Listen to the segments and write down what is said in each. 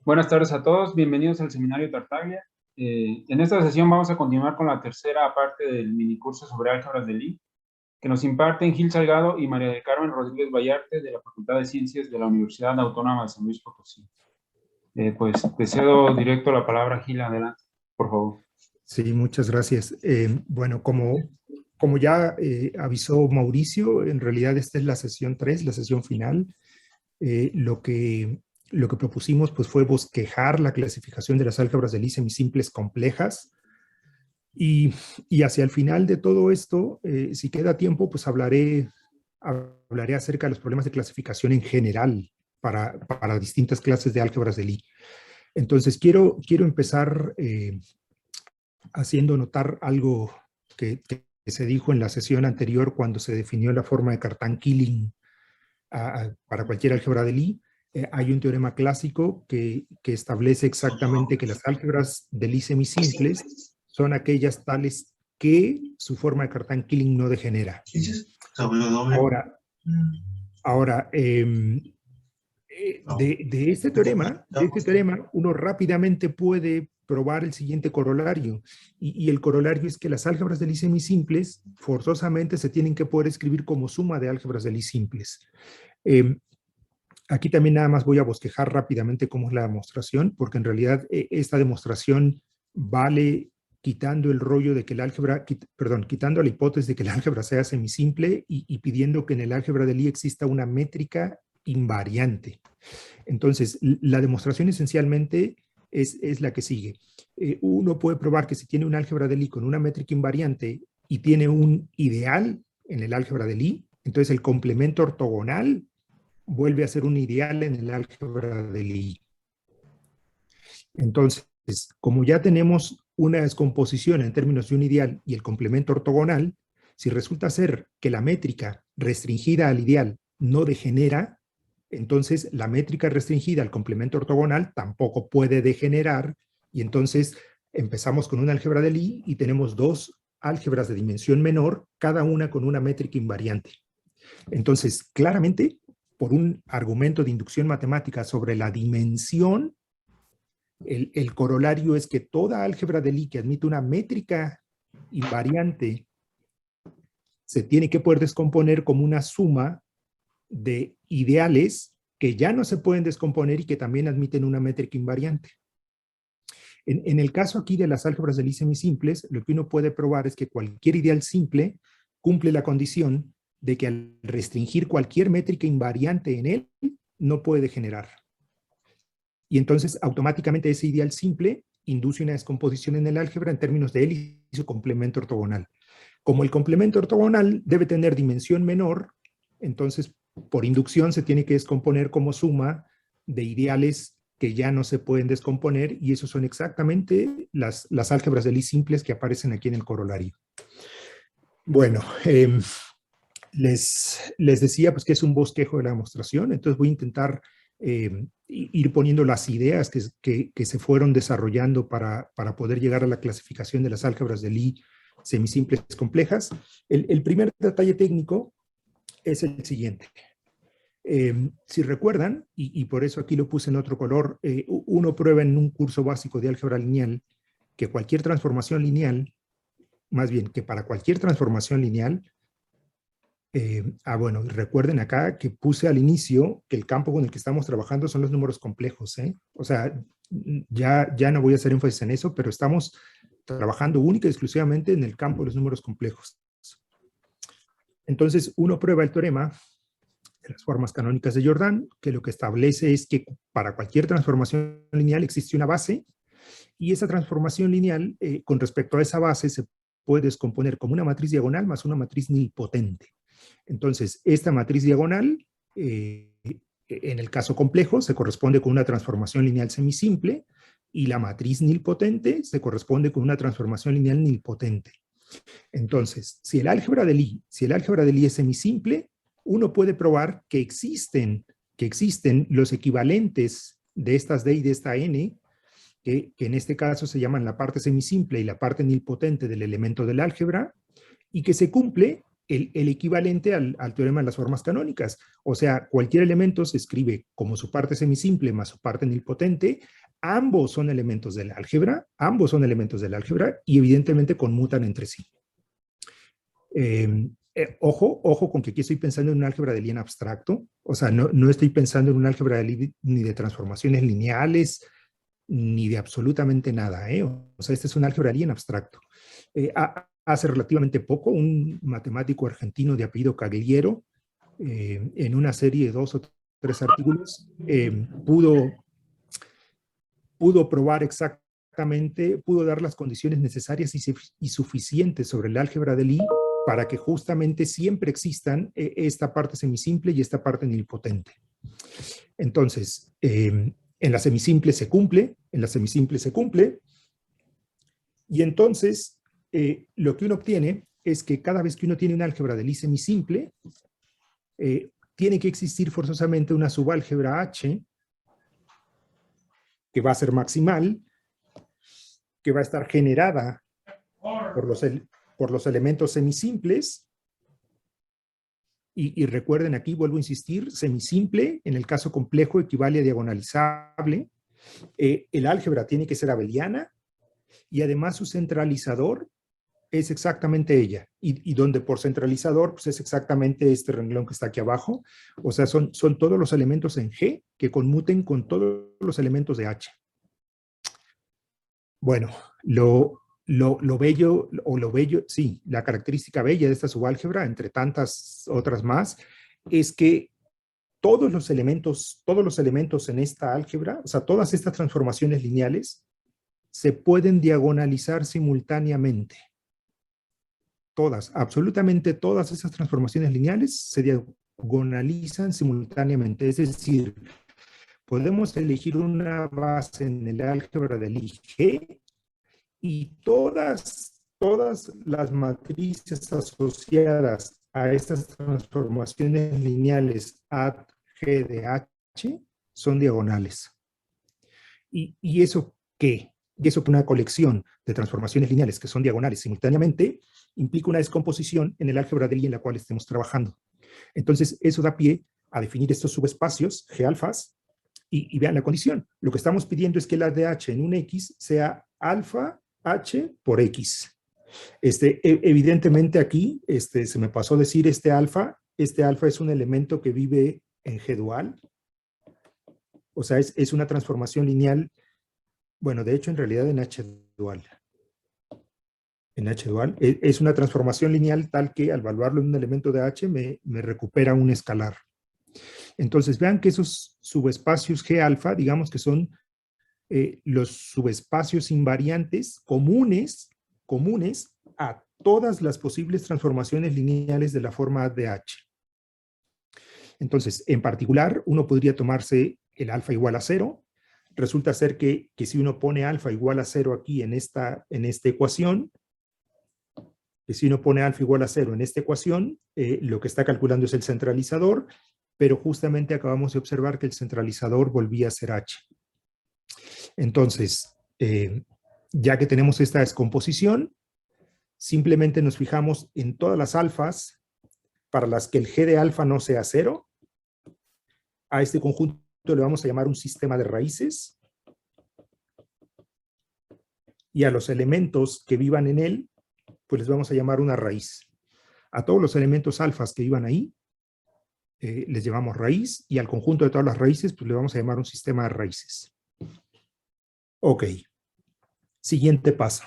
Buenas tardes a todos, bienvenidos al seminario Tartaglia. En esta sesión vamos a continuar con la tercera parte del minicurso sobre álgebras de Lie, que nos imparten Gil Salgado y María del Carmen Rodríguez Vallarte de la Facultad de Ciencias de la Universidad Autónoma de San Luis Potosí. Pues te cedo directo la palabra, Gil, adelante, por favor. Sí, muchas gracias. Bueno, como ya avisó Mauricio, en realidad esta es la sesión 3, la sesión final. Lo que propusimos pues, fue bosquejar la clasificación de las álgebras de Lie semisimples complejas. Y hacia el final de todo esto, si queda tiempo, pues hablaré acerca de los problemas de clasificación en general para distintas clases de álgebras de Lie. Entonces, quiero empezar haciendo notar algo que se dijo en la sesión anterior cuando se definió la forma de Cartan-Killing para cualquier álgebra de Lie. Hay un teorema clásico que establece exactamente que las álgebras de Lie semisimples son aquellas tales que su forma de Cartan-Killing no degenera. Ahora, de este teorema, uno rápidamente puede probar el siguiente corolario, y el corolario es que las álgebras de Lie semisimples forzosamente se tienen que poder escribir como suma de álgebras de Lie simples. Aquí también nada más voy a bosquejar rápidamente cómo es la demostración, porque en realidad esta demostración vale quitando el rollo de que el álgebra, quitando la hipótesis de que el álgebra sea semisimple y pidiendo que en el álgebra de Lie exista una métrica invariante. Entonces, la demostración esencialmente es la que sigue. Uno puede probar que si tiene un álgebra de Lie con una métrica invariante y tiene un ideal en el álgebra de Lie, entonces el complemento ortogonal vuelve a ser un ideal en el álgebra de Lie. Entonces, como ya tenemos una descomposición en términos de un ideal y el complemento ortogonal, si resulta ser que la métrica restringida al ideal no degenera, entonces la métrica restringida al complemento ortogonal tampoco puede degenerar, y entonces empezamos con un álgebra de Lie y tenemos dos álgebras de dimensión menor, cada una con una métrica invariante. Entonces, claramente, por un argumento de inducción matemática sobre la dimensión, el corolario es que toda álgebra de Lie que admite una métrica invariante se tiene que poder descomponer como una suma de ideales que ya no se pueden descomponer y que también admiten una métrica invariante. En el caso aquí de las álgebras de Lie semisimples, lo que uno puede probar es que cualquier ideal simple cumple la condición de que al restringir cualquier métrica invariante en él, no puede degenerar. Y entonces automáticamente ese ideal simple induce una descomposición en el álgebra en términos de él y su complemento ortogonal. Como el complemento ortogonal debe tener dimensión menor, entonces por inducción se tiene que descomponer como suma de ideales que ya no se pueden descomponer, y esos son exactamente las álgebras de Lie simples que aparecen aquí en el corolario. Bueno, les decía pues, que es un bosquejo de la demostración, entonces voy a intentar ir poniendo las ideas que se fueron desarrollando para poder llegar a la clasificación de las álgebras de Lie semisimples complejas. El primer detalle técnico es el siguiente. Si recuerdan, y por eso aquí lo puse en otro color, uno prueba en un curso básico de álgebra lineal que cualquier transformación lineal, más bien que para cualquier transformación lineal, bueno, recuerden acá que puse al inicio que el campo con el que estamos trabajando son los números complejos, ¿eh? O sea, ya no voy a hacer énfasis en eso, pero estamos trabajando única y exclusivamente en el campo de los números complejos. Entonces, uno prueba el teorema de las formas canónicas de Jordan, que lo que establece es que para cualquier transformación lineal existe una base, y esa transformación lineal, con respecto a esa base, se puede descomponer como una matriz diagonal más una matriz nilpotente. Entonces, esta matriz diagonal, en el caso complejo, se corresponde con una transformación lineal semisimple, y la matriz nilpotente se corresponde con una transformación lineal nilpotente. Entonces, si el álgebra de Lie es semisimple, uno puede probar que existen los equivalentes de estas D y de esta N, que en este caso se llaman la parte semisimple y la parte nilpotente del elemento del álgebra, y que se cumple el equivalente al teorema de las formas canónicas. O sea, cualquier elemento se escribe como su parte semisimple más su parte nilpotente. Ambos son elementos del álgebra, y evidentemente conmutan entre sí. Ojo con que aquí estoy pensando en un álgebra de Lie en abstracto. O sea, no estoy pensando en un álgebra de Lie ni de transformaciones lineales, ni de absolutamente nada. O sea, este es un álgebra de Lie en abstracto. Hace relativamente poco, un matemático argentino de apellido Cagliero, en una serie de 2 o 3 artículos, pudo probar exactamente, pudo dar las condiciones necesarias y suficientes sobre el álgebra de Lie para que justamente siempre existan esta parte semisimple y esta parte nilpotente. Entonces, en la semisimple se cumple, y entonces lo que uno obtiene es que cada vez que uno tiene un álgebra de Lie semisimple, tiene que existir forzosamente una subálgebra H que va a ser maximal, que va a estar generada por los elementos semisimples. Y recuerden, aquí vuelvo a insistir, semisimple, en el caso complejo, equivale a diagonalizable. El álgebra tiene que ser abeliana, y además su centralizador es exactamente ella. Y donde por centralizador pues es exactamente este renglón que está aquí abajo. O sea, son todos los elementos en G que conmuten con todos los elementos de H. Bueno, lo bello, sí, la característica bella de esta subálgebra, entre tantas otras más, es que todos los elementos en esta álgebra, o sea, todas estas transformaciones lineales, se pueden diagonalizar simultáneamente. Todas, absolutamente todas esas transformaciones lineales se diagonalizan simultáneamente. Es decir, podemos elegir una base en el álgebra del Lie y todas las matrices asociadas a estas transformaciones lineales A, G de H son diagonales. ¿Y eso qué? Y eso que una colección de transformaciones lineales que son diagonales simultáneamente implica una descomposición en el álgebra de Lie en la cual estemos trabajando. Entonces, eso da pie a definir estos subespacios, G alfas, y vean la condición. Lo que estamos pidiendo es que la de H en un X sea alfa H por X. Evidentemente aquí se me pasó decir este alfa es un elemento que vive en G dual. O sea, es una transformación lineal. Bueno, de hecho, en realidad en H dual. En H dual. Es una transformación lineal tal que al evaluarlo en un elemento de H me recupera un escalar. Entonces, vean que esos subespacios G alfa, digamos que son los subespacios invariantes comunes a todas las posibles transformaciones lineales de la forma de H. Entonces, en particular, uno podría tomarse el alfa igual a 0. Resulta ser que si uno pone alfa igual a 0 aquí en esta ecuación, lo que está calculando es el centralizador, pero justamente acabamos de observar que el centralizador volvía a ser H. Entonces, ya que tenemos esta descomposición, simplemente nos fijamos en todas las alfas para las que el G de alfa no sea 0. A este conjunto le vamos a llamar un sistema de raíces. Y a los elementos que vivan en él, pues les vamos a llamar una raíz. A todos los elementos alfas que vivan ahí, les llamamos raíz, y al conjunto de todas las raíces, pues le vamos a llamar un sistema de raíces. Ok. Siguiente paso.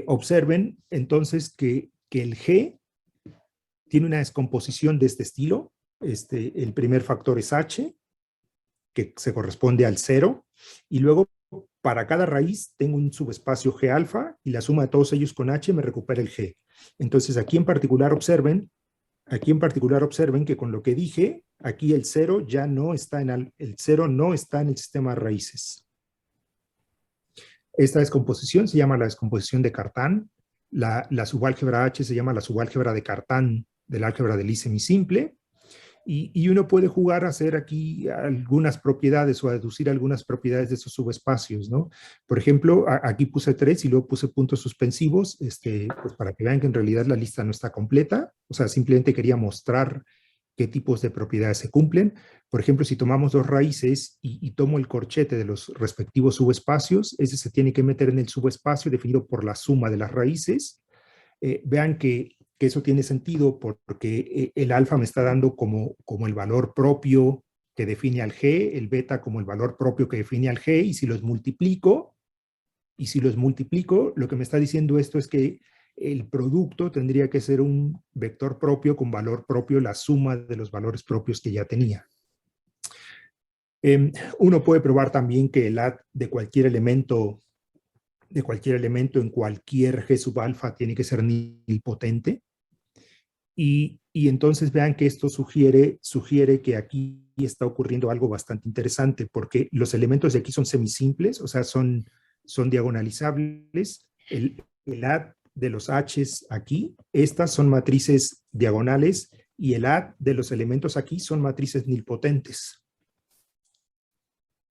Observen entonces que el G tiene una descomposición de este estilo. El primer factor es H, que se corresponde al 0, y luego para cada raíz tengo un subespacio G alfa, y la suma de todos ellos con H me recupera el G. Entonces aquí en particular observen que con lo que dije, aquí el 0 ya no está el 0 no está en el sistema de raíces. Esta descomposición se llama la descomposición de Cartan. La subálgebra H se llama la subálgebra de Cartan del álgebra de Lie semisimple. Y uno puede jugar a hacer aquí algunas propiedades o a deducir algunas propiedades de esos subespacios, ¿no? Por ejemplo, aquí puse 3 y luego puse puntos suspensivos, pues para que vean que en realidad la lista no está completa. O sea, simplemente quería mostrar qué tipos de propiedades se cumplen. Por ejemplo, si tomamos dos raíces y tomo el corchete de los respectivos subespacios, ese se tiene que meter en el subespacio definido por la suma de las raíces. Vean que eso tiene sentido porque el alfa me está dando como el valor propio que define al G, el beta como el valor propio que define al G, y si los multiplico, lo que me está diciendo esto es que el producto tendría que ser un vector propio con valor propio, la suma de los valores propios que ya tenía. Uno puede probar también que el add de cualquier elemento en cualquier G sub alfa tiene que ser nilpotente. Y entonces vean que esto sugiere que aquí está ocurriendo algo bastante interesante, porque los elementos de aquí son semisimples, o sea, son diagonalizables. El add de los H's aquí, estas son matrices diagonales, y el add de los elementos aquí son matrices nilpotentes.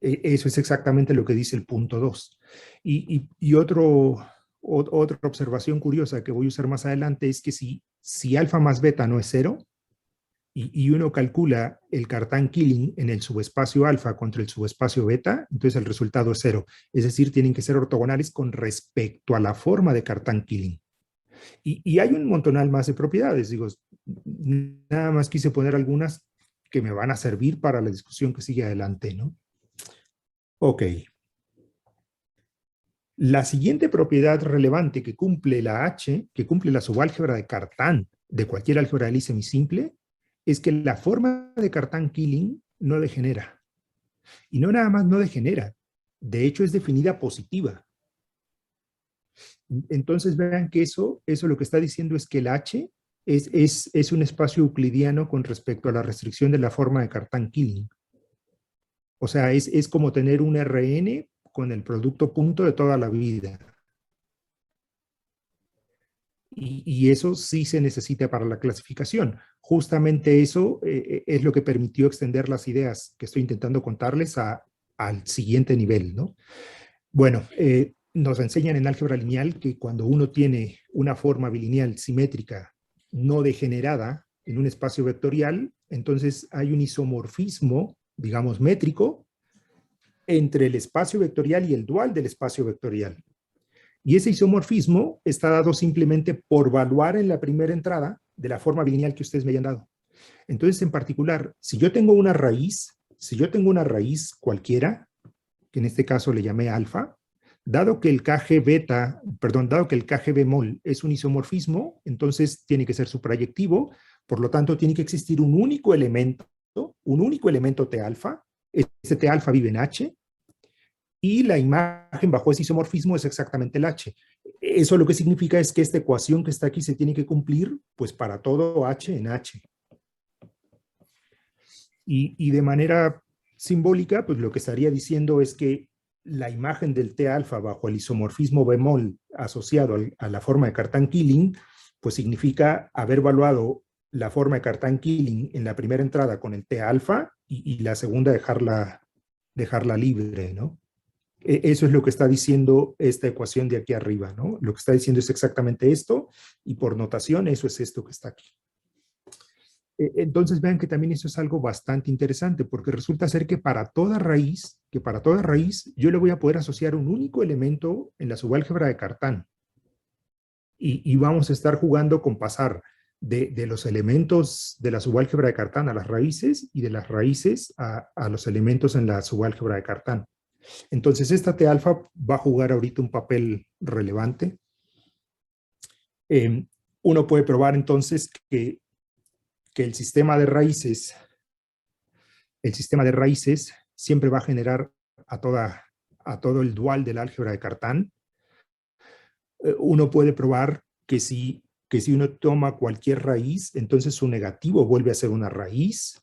Eso es exactamente lo que dice el punto 2. Y otra observación curiosa que voy a usar más adelante es que si alfa más beta no es 0, y uno calcula el Cartan Killing en el subespacio alfa contra el subespacio beta, entonces el resultado es 0. Es decir, tienen que ser ortogonales con respecto a la forma de Cartan Killing. Y hay un montonal más de propiedades. Digo, nada más quise poner algunas que me van a servir para la discusión que sigue adelante, ¿no? Ok. La siguiente propiedad relevante que cumple la H, que cumple la subálgebra de Cartan de cualquier álgebra de Lie semisimple, es que la forma de Cartan-Killing no degenera. Y no nada más no degenera, de hecho es definida positiva. Entonces vean que eso lo que está diciendo es que el H es un espacio euclidiano con respecto a la restricción de la forma de Cartan-Killing. O sea, es como tener un Rn con el producto punto de toda la vida. Y eso sí se necesita para la clasificación. Justamente eso es lo que permitió extender las ideas que estoy intentando contarles al siguiente nivel, ¿no? Bueno, nos enseñan en álgebra lineal que cuando uno tiene una forma bilineal simétrica no degenerada en un espacio vectorial, entonces hay un isomorfismo, digamos, métrico, entre el espacio vectorial y el dual del espacio vectorial. Y ese isomorfismo está dado simplemente por valuar en la primera entrada de la forma bilineal que ustedes me hayan dado. Entonces, en particular, si yo tengo una raíz cualquiera, que en este caso le llamé alfa, dado que el KG bemol es un isomorfismo, entonces tiene que ser suprayectivo, por lo tanto tiene que existir un único elemento T alfa, ese T alfa vive en H, y la imagen bajo ese isomorfismo es exactamente el H. Eso lo que significa es que esta ecuación que está aquí se tiene que cumplir pues para todo H en H. Y de manera simbólica, pues lo que estaría diciendo es que la imagen del T alfa bajo el isomorfismo bemol asociado a la forma de Cartan-Killing, pues significa haber evaluado la forma de Cartan-Killing en la primera entrada con el T alfa y la segunda dejarla libre, ¿no? Eso es lo que está diciendo esta ecuación de aquí arriba, ¿no? Lo que está diciendo es exactamente esto, y por notación eso es esto que está aquí. Entonces vean que también eso es algo bastante interesante, porque resulta ser que para toda raíz, yo le voy a poder asociar un único elemento en la subálgebra de Cartan. Y vamos a estar jugando con pasar de los elementos de la subálgebra de Cartan a las raíces, y de las raíces a los elementos en la subálgebra de Cartan. Entonces, esta T alfa va a jugar ahorita un papel relevante. Uno puede probar entonces que el sistema de raíces siempre va a generar a todo el dual del álgebra de Cartan. Uno puede probar que si uno toma cualquier raíz, entonces su negativo vuelve a ser una raíz.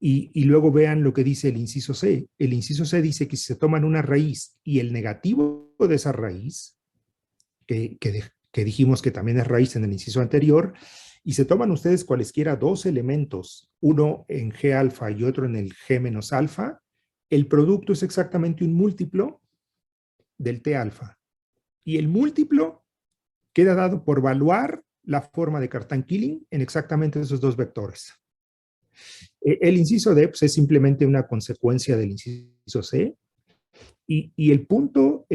Y luego vean lo que dice el inciso C. El inciso C dice que si se toman una raíz y el negativo de esa raíz, que dijimos que también es raíz en el inciso anterior, y se toman ustedes cualesquiera dos elementos, uno en G alfa y otro en el G menos alfa, el producto es exactamente un múltiplo del T alfa. Y el múltiplo queda dado por evaluar la forma de Cartan-Killing en exactamente esos dos vectores. El inciso D pues, es simplemente una consecuencia del inciso C. Y el punto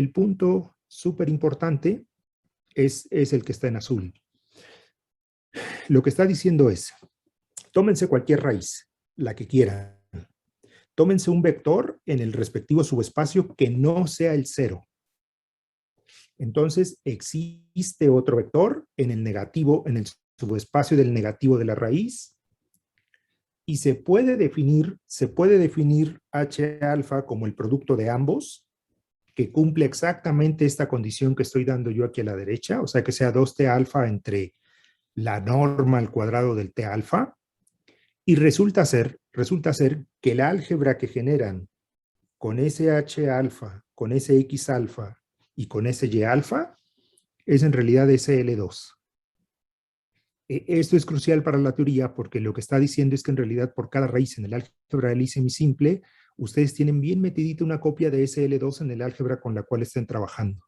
súper importante es el que está en azul. Lo que está diciendo es, tómense cualquier raíz, la que quieran. Tómense un vector en el respectivo subespacio que no sea el 0. Entonces, existe otro vector en el negativo, en el subespacio del negativo de la raíz, y se puede definir H alfa como el producto de ambos, que cumple exactamente esta condición que estoy dando yo aquí a la derecha, o sea que sea 2T alfa entre la norma al cuadrado del T alfa, y resulta ser que el álgebra que generan con ese H alfa, con ese X alfa y con ese Y alfa es en realidad SL2. Esto es crucial para la teoría porque lo que está diciendo es que en realidad por cada raíz en el álgebra de Lie semisimple, ustedes tienen bien metidita una copia de SL2 en el álgebra con la cual estén trabajando.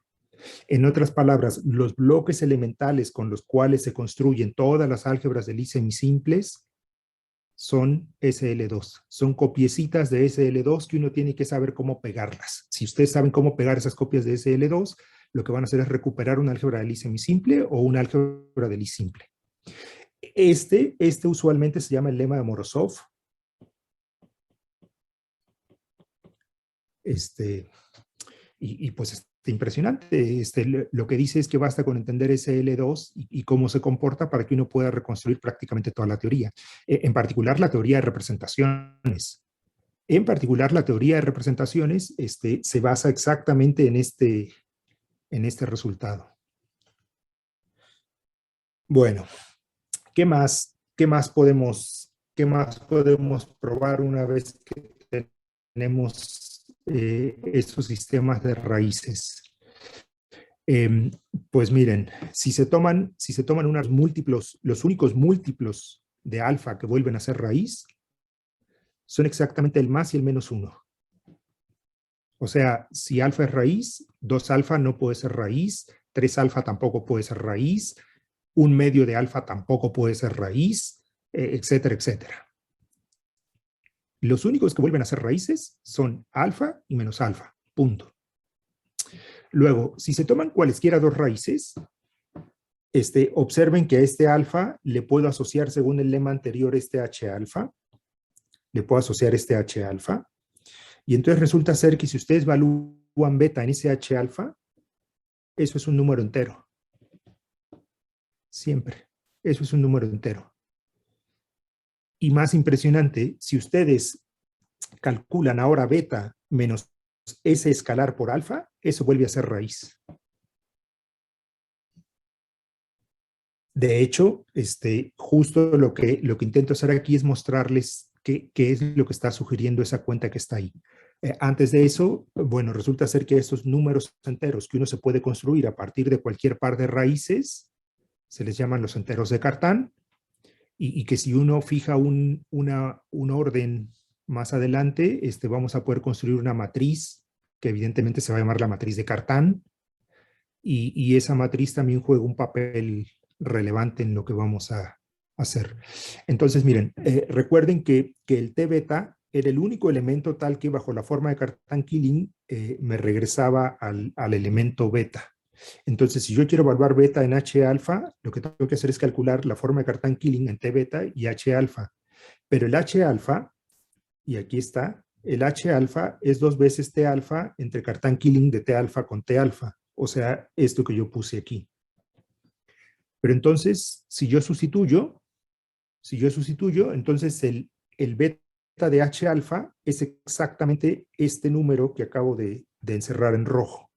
En otras palabras, los bloques elementales con los cuales se construyen todas las álgebras de Lie semisimples son SL2. Son copiecitas de SL2 que uno tiene que saber cómo pegarlas. Si ustedes saben cómo pegar esas copias de SL2, lo que van a hacer es recuperar un álgebra de Lie semisimple o un álgebra de Lie simple. Este usualmente se llama el lema de Morozov. Y pues es impresionante. Lo que dice es que basta con entender SL2 y cómo se comporta para que uno pueda reconstruir prácticamente toda la teoría. En particular, la teoría de representaciones. En particular, la teoría de representaciones se basa exactamente en este resultado. Bueno, ¿qué más podemos probar una vez que tenemos estos sistemas de raíces? Pues miren, si se toman unos múltiplos, los únicos múltiplos de alfa que vuelven a ser raíz son exactamente el más y el menos 1. O sea, si alfa es raíz, 2 alfa no puede ser raíz, 3 alfa tampoco puede ser raíz, 1/2 de alfa tampoco puede ser raíz, etcétera, etcétera. Los únicos que vuelven a ser raíces son alfa y menos alfa, punto. Luego, si se toman cualesquiera dos raíces, observen que a este alfa le puedo asociar, según el lema anterior, este H alfa. Le puedo asociar este H alfa. Y entonces resulta ser que si ustedes evalúan beta en ese H alfa, eso es un número entero. Siempre. Eso es un número entero. Y más impresionante, si ustedes calculan ahora beta menos S escalar por alfa, eso vuelve a ser raíz. De hecho, justo lo que intento hacer aquí es mostrarles qué es lo que está sugiriendo esa cuenta que está ahí. Antes de eso, bueno, resulta ser que estos números enteros que uno se puede construir a partir de cualquier par de raíces, se les llaman los enteros de Cartan, y que si uno fija un orden más adelante, vamos a poder construir una matriz, que evidentemente se va a llamar la matriz de Cartan, y esa matriz también juega un papel relevante en lo que vamos a hacer. Entonces, miren, recuerden que el T beta era el único elemento tal que bajo la forma de Cartan-Killing me regresaba al elemento beta. Entonces, si yo quiero evaluar beta en H alfa, lo que tengo que hacer es calcular la forma de Cartan-Killing en T beta y H alfa. Pero el H alfa, y aquí está, el H alfa es 2 veces T alfa entre Cartan-Killing de T alfa con T alfa. O sea, esto que yo puse aquí. Pero entonces, si yo sustituyo, entonces el beta de H alfa es exactamente este número que acabo de encerrar en rojo.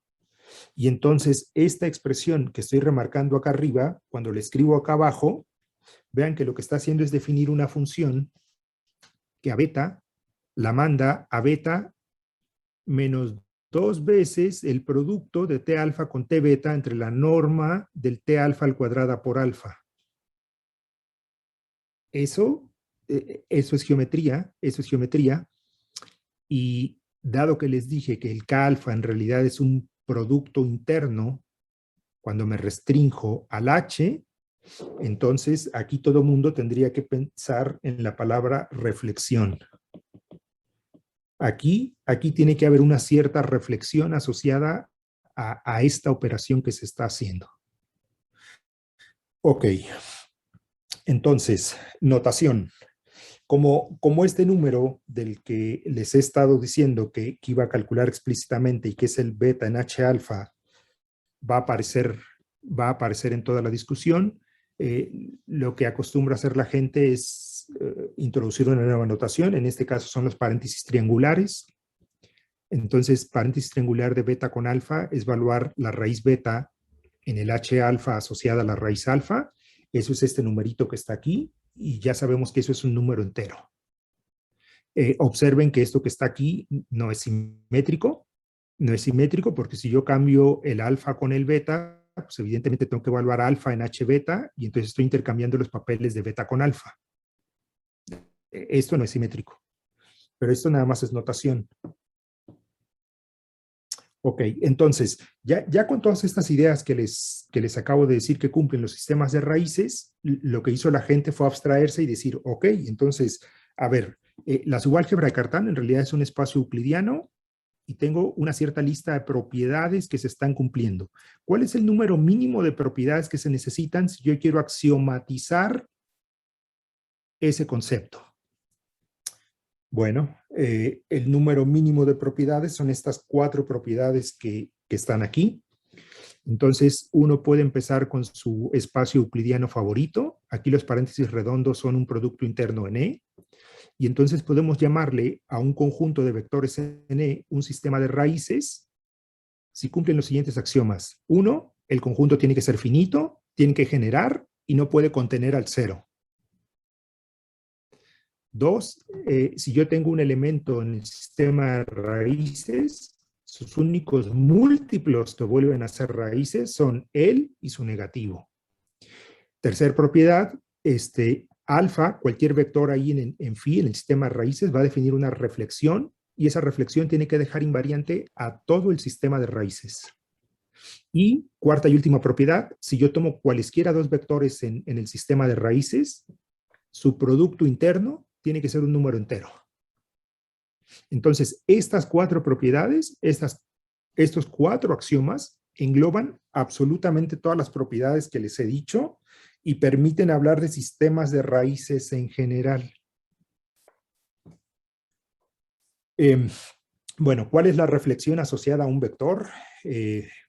Y entonces esta expresión que estoy remarcando acá arriba, cuando le escribo acá abajo, vean que lo que está haciendo es definir una función que a beta la manda a beta menos 2 veces el producto de T alfa con T beta entre la norma del T alfa al cuadrada por alfa. Eso, eso es geometría, y dado que les dije que el K alfa en realidad es un producto interno, cuando me restrinjo al H, entonces aquí todo mundo tendría que pensar en la palabra reflexión. Aquí tiene que haber una cierta reflexión asociada a esta operación que se está haciendo. Ok, entonces, notación. Como este número del que les he estado diciendo que iba a calcular explícitamente y que es el beta en H alfa, va a aparecer en toda la discusión, lo que acostumbra hacer la gente es introducir una nueva notación. En este caso son los paréntesis triangulares. Entonces, paréntesis triangular de beta con alfa es evaluar la raíz beta en el H alfa asociada a la raíz alfa. Eso es este numerito que está aquí, y ya sabemos que eso es un número entero. Observen que esto que está aquí no es simétrico. No es simétrico porque si yo cambio el alfa con el beta, pues evidentemente tengo que evaluar alfa en H beta, y entonces estoy intercambiando los papeles de beta con alfa. Esto no es simétrico, pero esto nada más es notación. Ok, entonces, ya con todas estas ideas que les acabo de decir que cumplen los sistemas de raíces, lo que hizo la gente fue abstraerse y decir, ok, entonces, a ver, la subálgebra de Cartan en realidad es un espacio euclidiano y tengo una cierta lista de propiedades que se están cumpliendo. ¿Cuál es el número mínimo de propiedades que se necesitan si yo quiero axiomatizar ese concepto? Bueno, el número mínimo de propiedades son estas 4 propiedades que están aquí. Entonces, uno puede empezar con su espacio euclidiano favorito. Aquí los paréntesis redondos son un producto interno en E. Y entonces podemos llamarle a un conjunto de vectores en E un sistema de raíces si cumplen los siguientes axiomas. 1, el conjunto tiene que ser finito, tiene que generar y no puede contener al cero. 2, si yo tengo un elemento en el sistema de raíces, sus únicos múltiplos que vuelven a ser raíces son él y su negativo. Tercer propiedad, alfa, cualquier vector ahí en phi, en el sistema de raíces, va a definir una reflexión, y esa reflexión tiene que dejar invariante a todo el sistema de raíces. Y cuarta y última propiedad, si yo tomo cualesquiera 2 vectores en el sistema de raíces, su producto interno tiene que ser un número entero. Entonces, estas 4 propiedades, estos 4 axiomas engloban absolutamente todas las propiedades que les he dicho y permiten hablar de sistemas de raíces en general. Bueno, ¿cuál es la reflexión asociada a un vector?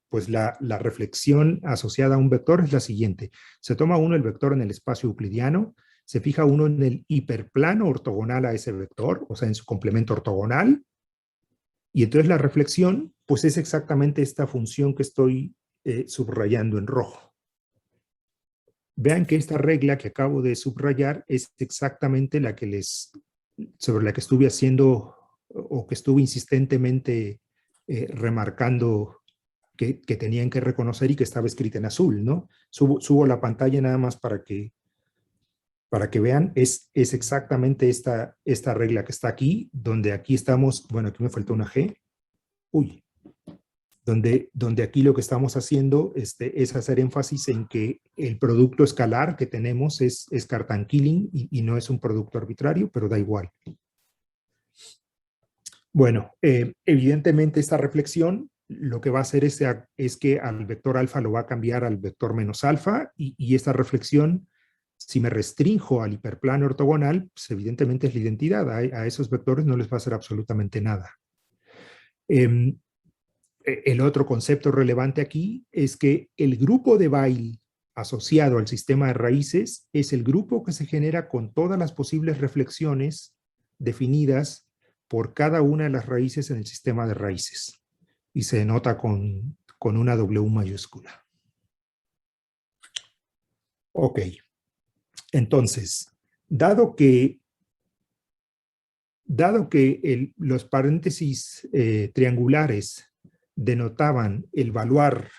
Pues la reflexión asociada a un vector es la siguiente. Se toma uno el vector en el espacio euclidiano, se fija uno en el hiperplano ortogonal a ese vector, o sea, en su complemento ortogonal, y entonces la reflexión, pues es exactamente esta función que estoy subrayando en rojo. Vean que esta regla que acabo de subrayar es exactamente la que sobre la que estuve haciendo, o que estuve insistentemente remarcando que tenían que reconocer y que estaba escrita en azul, ¿no? Subo la pantalla nada más para que vean, es exactamente esta regla que está aquí, donde aquí estamos, bueno, aquí me faltó una G, uy, donde aquí lo que estamos haciendo es hacer énfasis en que el producto escalar que tenemos es Cartan-Killing y no es un producto arbitrario, pero da igual. Bueno, evidentemente esta reflexión lo que va a hacer es que al vector alfa lo va a cambiar al vector menos alfa, y esta reflexión, si me restrinjo al hiperplano ortogonal, pues evidentemente es la identidad. A esos vectores no les va a hacer absolutamente nada. El otro concepto relevante aquí es que el grupo de Weyl asociado al sistema de raíces es el grupo que se genera con todas las posibles reflexiones definidas por cada una de las raíces en el sistema de raíces. Y se denota con una W mayúscula. Ok. Entonces, dado que los paréntesis triangulares denotaban el evaluar,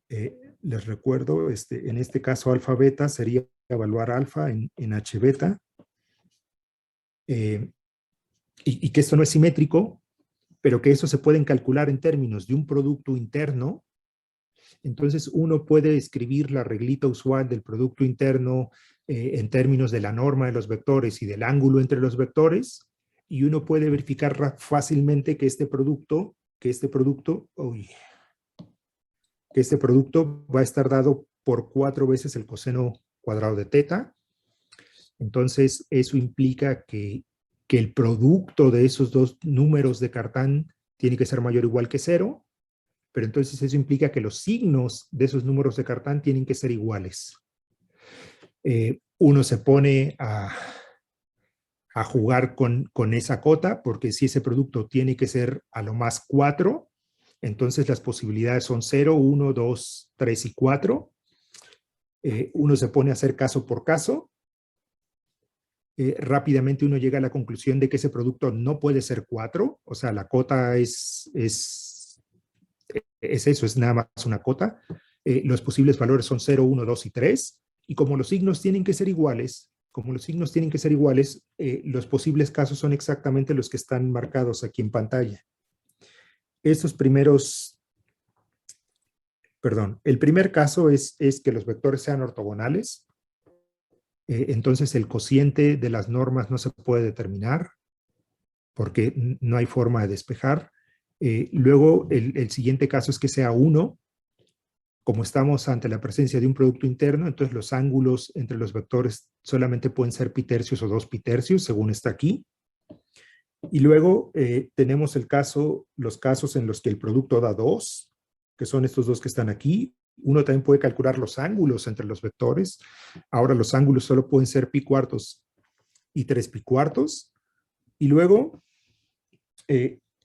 les recuerdo, en este caso alfa beta sería evaluar alfa en H beta, y que esto no es simétrico, pero que eso se pueden calcular en términos de un producto interno. Entonces uno puede escribir la reglita usual del producto interno en términos de la norma de los vectores y del ángulo entre los vectores, y uno puede verificar fácilmente que este producto va a estar dado por 4 veces el coseno cuadrado de teta. Entonces eso implica que el producto de esos dos números de Cartan tiene que ser mayor o igual que 0, pero entonces eso implica que los signos de esos números de Cartan tienen que ser iguales. Uno se pone a jugar con esa cota, porque si ese producto tiene que ser a lo más 4, entonces las posibilidades son 0, 1, 2, 3 y 4. Uno se pone a hacer caso por caso. Rápidamente uno llega a la conclusión de que ese producto no puede ser 4, o sea, la cota es eso, es nada más una cota. Los posibles valores son 0, 1, 2 y 3, y como los signos tienen que ser iguales, los posibles casos son exactamente los que están marcados aquí en pantalla. El primer caso es que los vectores sean ortogonales. Entonces el cociente de las normas no se puede determinar porque no hay forma de despejar. Luego el siguiente caso es que sea 1. Como estamos ante la presencia de un producto interno, entonces los ángulos entre los vectores solamente pueden ser pitercios o 2 pitercios, según está aquí. Y luego tenemos los casos en los que el producto da 2, que son estos dos que están aquí. Uno también puede calcular los ángulos entre los vectores. Ahora los ángulos solo pueden ser pi cuartos y 3 pi cuartos. Y luego,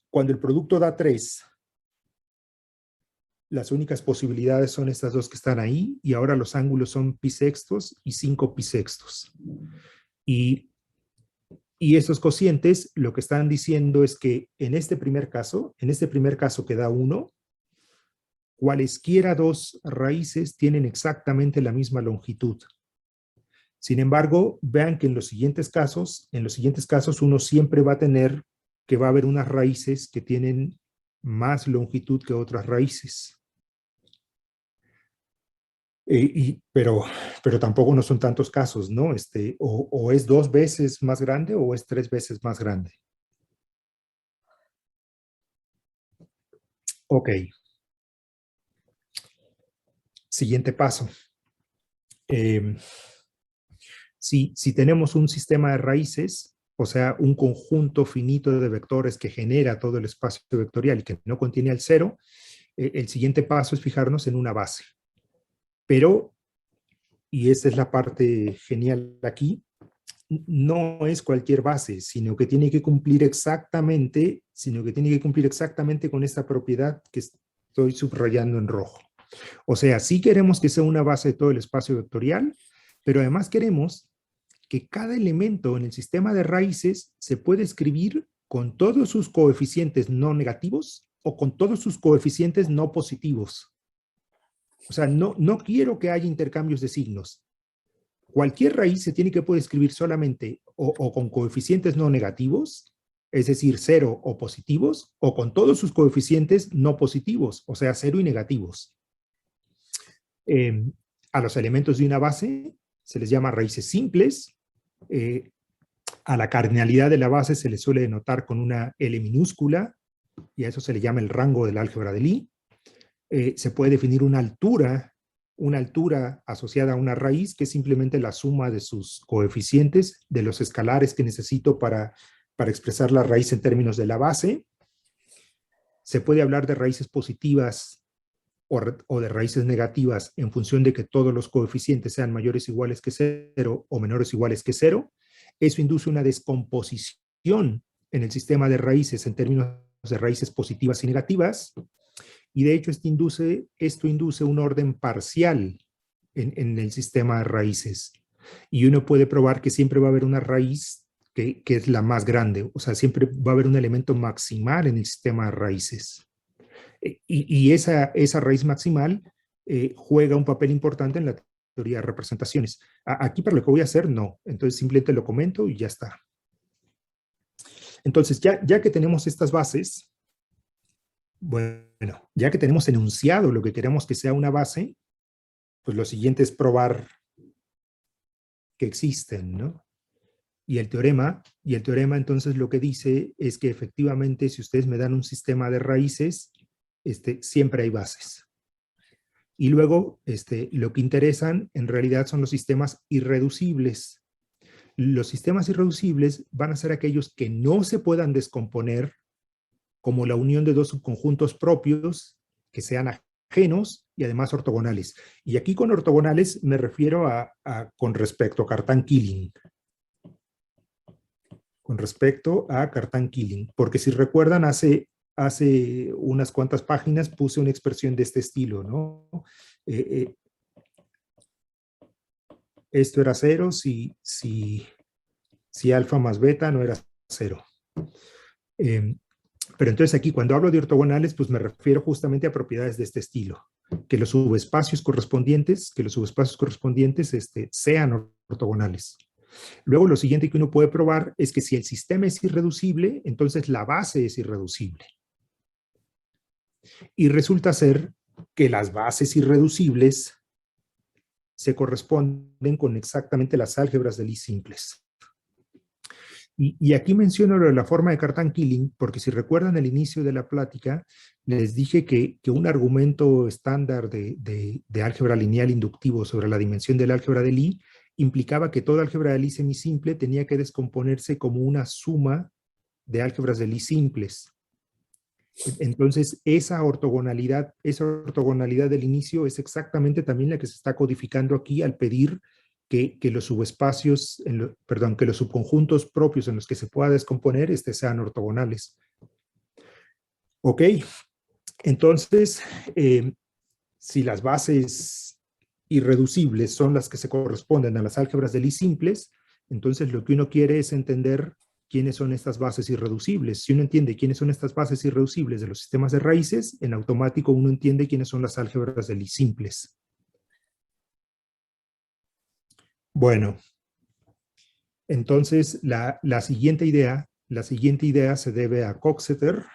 cuando el producto da 3, las únicas posibilidades son estas dos que están ahí, y ahora los ángulos son pi sextos y 5 pi sextos. Y estos cocientes lo que están diciendo es que en este primer caso que da 1, cualesquiera dos raíces tienen exactamente la misma longitud. Sin embargo, vean que en los siguientes casos uno siempre va a tener que va a haber unas raíces que tienen más longitud que otras raíces. Pero tampoco no son tantos casos, ¿no? O es 2 veces más grande o es 3 veces más grande. Ok. Siguiente paso. Si tenemos un sistema de raíces, o sea, un conjunto finito de vectores que genera todo el espacio vectorial y que no contiene el 0, el siguiente paso es fijarnos en una base. Pero, y esta es la parte genial aquí, no es cualquier base, sino que tiene que cumplir exactamente con esta propiedad que estoy subrayando en rojo. O sea, sí queremos que sea una base de todo el espacio vectorial, pero además queremos que cada elemento en el sistema de raíces se puede escribir con todos sus coeficientes no negativos o con todos sus coeficientes no positivos. O sea, no quiero que haya intercambios de signos. Cualquier raíz se tiene que poder escribir solamente o con coeficientes no negativos, es decir, 0 o positivos, o con todos sus coeficientes no positivos, o sea, 0 y negativos. A los elementos de una base se les llama raíces simples. A la cardinalidad de la base se le suele denotar con una L minúscula, y a eso se le llama el rango del álgebra de Lie. Se puede definir una altura asociada a una raíz, que es simplemente la suma de sus coeficientes, de los escalares que necesito para expresar la raíz en términos de la base. Se puede hablar de raíces positivas o de raíces negativas en función de que todos los coeficientes sean mayores o iguales que 0 o menores o iguales que 0. Eso induce una descomposición en el sistema de raíces en términos de raíces positivas y negativas. Y de hecho esto induce un orden parcial en el sistema de raíces. Y uno puede probar que siempre va a haber una raíz que es la más grande. O sea, siempre va a haber un elemento maximal en el sistema de raíces. Y esa raíz maximal juega un papel importante en la teoría de representaciones. Aquí para lo que voy a hacer, no. Entonces simplemente lo comento y ya está. Entonces, ya que tenemos estas bases, bueno, ya que tenemos enunciado lo que queremos que sea una base, pues lo siguiente es probar que existen, ¿no? Y el teorema entonces lo que dice es que efectivamente si ustedes me dan un sistema de raíces, siempre hay bases. Y luego, lo que interesan en realidad son los sistemas irreducibles. Los sistemas irreducibles van a ser aquellos que no se puedan descomponer, como la unión de dos subconjuntos propios que sean ajenos y además ortogonales. Y aquí con ortogonales me refiero con respecto a Cartan-Killing. Con respecto a Cartan-Killing. Porque si recuerdan, hace unas cuantas páginas puse una expresión de este estilo, ¿no? Esto era 0 si alfa más beta no era 0. Pero entonces aquí cuando hablo de ortogonales, pues me refiero justamente a propiedades de este estilo. Que los subespacios correspondientes sean ortogonales. Luego lo siguiente que uno puede probar es que si el sistema es irreducible, entonces la base es irreducible. Y resulta ser que las bases irreducibles se corresponden con exactamente las álgebras de Lie simples. Y aquí menciono lo de la forma de Cartan-Killing, porque si recuerdan el inicio de la plática, les dije que un argumento estándar de álgebra lineal inductivo sobre la dimensión del álgebra de Lie implicaba que toda álgebra de Lie semisimple tenía que descomponerse como una suma de álgebras de Lie simples. Entonces, esa ortogonalidad del inicio es exactamente también la que se está codificando aquí al pedir que los subespacios, que los subconjuntos propios en los que se pueda descomponer sean ortogonales. Ok, entonces, si las bases irreducibles son las que se corresponden a las álgebras de Lie simples, entonces lo que uno quiere es entender quiénes son estas bases irreducibles. Si uno entiende quiénes son estas bases irreducibles de los sistemas de raíces, en automático uno entiende quiénes son las álgebras de Lie simples. Bueno, entonces la siguiente idea se debe a Coxeter.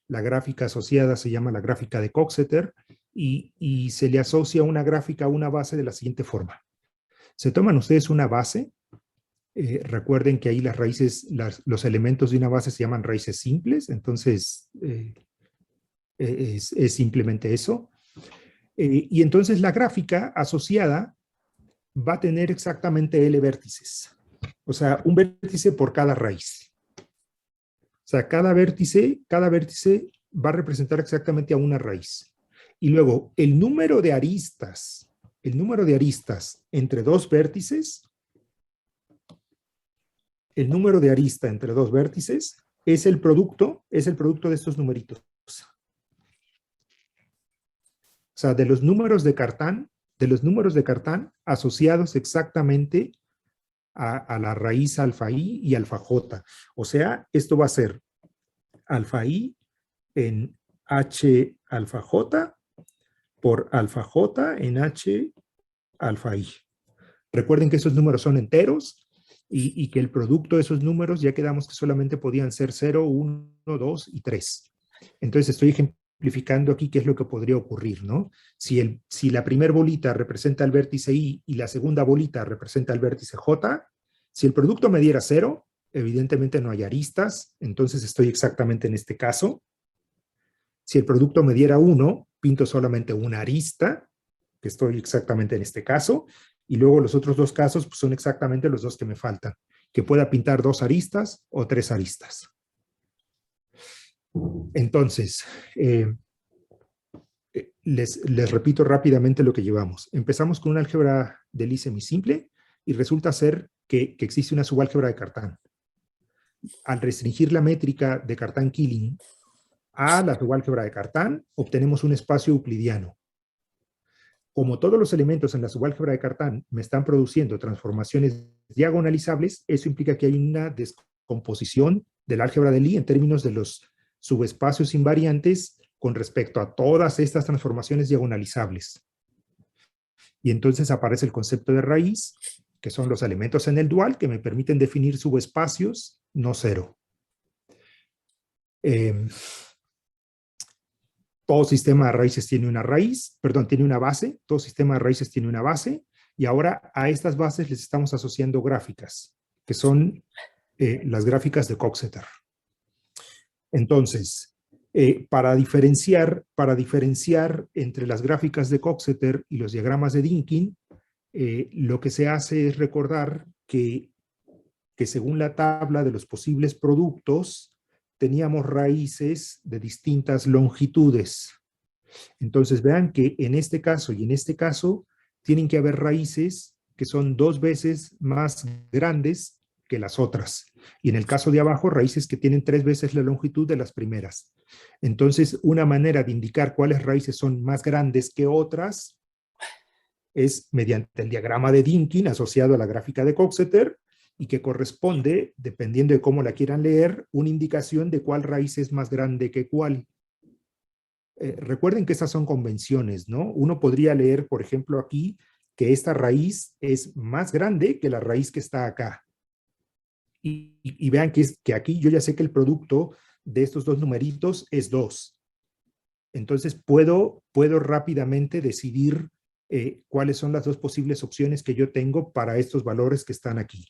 La gráfica asociada se llama la gráfica de Coxeter y se le asocia una gráfica a una base de la siguiente forma. Se toman ustedes una base, recuerden que ahí las raíces, los elementos de una base se llaman raíces simples, entonces es simplemente eso. Y entonces la gráfica asociada va a tener exactamente L vértices. O sea, un vértice por cada raíz. O sea, cada vértice va a representar exactamente a una raíz. Y luego, el número de aristas entre dos vértices, es el producto de estos numeritos. O sea, de los números de Cartan asociados exactamente a la raíz alfa i y alfa j. O sea, esto va a ser alfa i en h alfa j por alfa j en h alfa i. Recuerden que esos números son enteros y que el producto de esos números ya quedamos que solamente podían ser 0, 1, 2 y 3. Entonces estoy ejemplificando aquí qué es lo que podría ocurrir, ¿no? Si la primera bolita representa el vértice I y la segunda bolita representa el vértice J, si el producto me diera 0, evidentemente no hay aristas, entonces estoy exactamente en este caso. Si el producto me diera 1, pinto solamente una arista, que estoy exactamente en este caso, y luego los otros dos casos pues, son exactamente los dos que me faltan, que pueda pintar 2 aristas o 3 aristas. Entonces, les repito rápidamente lo que llevamos. Empezamos con una álgebra de Lie semisimple y resulta ser que existe una subálgebra de Cartan. Al restringir la métrica de Cartan-Killing a la subálgebra de Cartan, obtenemos un espacio euclidiano. Como todos los elementos en la subálgebra de Cartan me están produciendo transformaciones diagonalizables, eso implica que hay una descomposición del álgebra de Lie en términos de los subespacios invariantes con respecto a todas estas transformaciones diagonalizables. Y entonces aparece el concepto de raíz, que son los elementos en el dual que me permiten definir subespacios no cero. Todo sistema de raíces tiene una raíz, perdón, tiene una base, todo sistema de raíces tiene una base, y ahora a estas bases les estamos asociando gráficas, que son las gráficas de Coxeter. Entonces, para diferenciar entre las gráficas de Coxeter y los diagramas de Dynkin, lo que se hace es recordar que según la tabla de los posibles productos, teníamos raíces de distintas longitudes. Entonces vean que en este caso y en este caso tienen que haber raíces que son 2 veces más grandes que las otras. Y en el caso de abajo, raíces que tienen 3 veces la longitud de las primeras. Entonces, una manera de indicar cuáles raíces son más grandes que otras es mediante el diagrama de Dynkin asociado a la gráfica de Coxeter, y que corresponde, dependiendo de cómo la quieran leer, una indicación de cuál raíz es más grande que cuál. Recuerden que estas son convenciones, ¿no? Uno podría leer, por ejemplo, aquí, que esta raíz es más grande que la raíz que está acá. Y vean que aquí yo ya sé que el producto de estos dos numeritos es 2. Entonces puedo rápidamente decidir cuáles son las dos posibles opciones que yo tengo para estos valores que están aquí.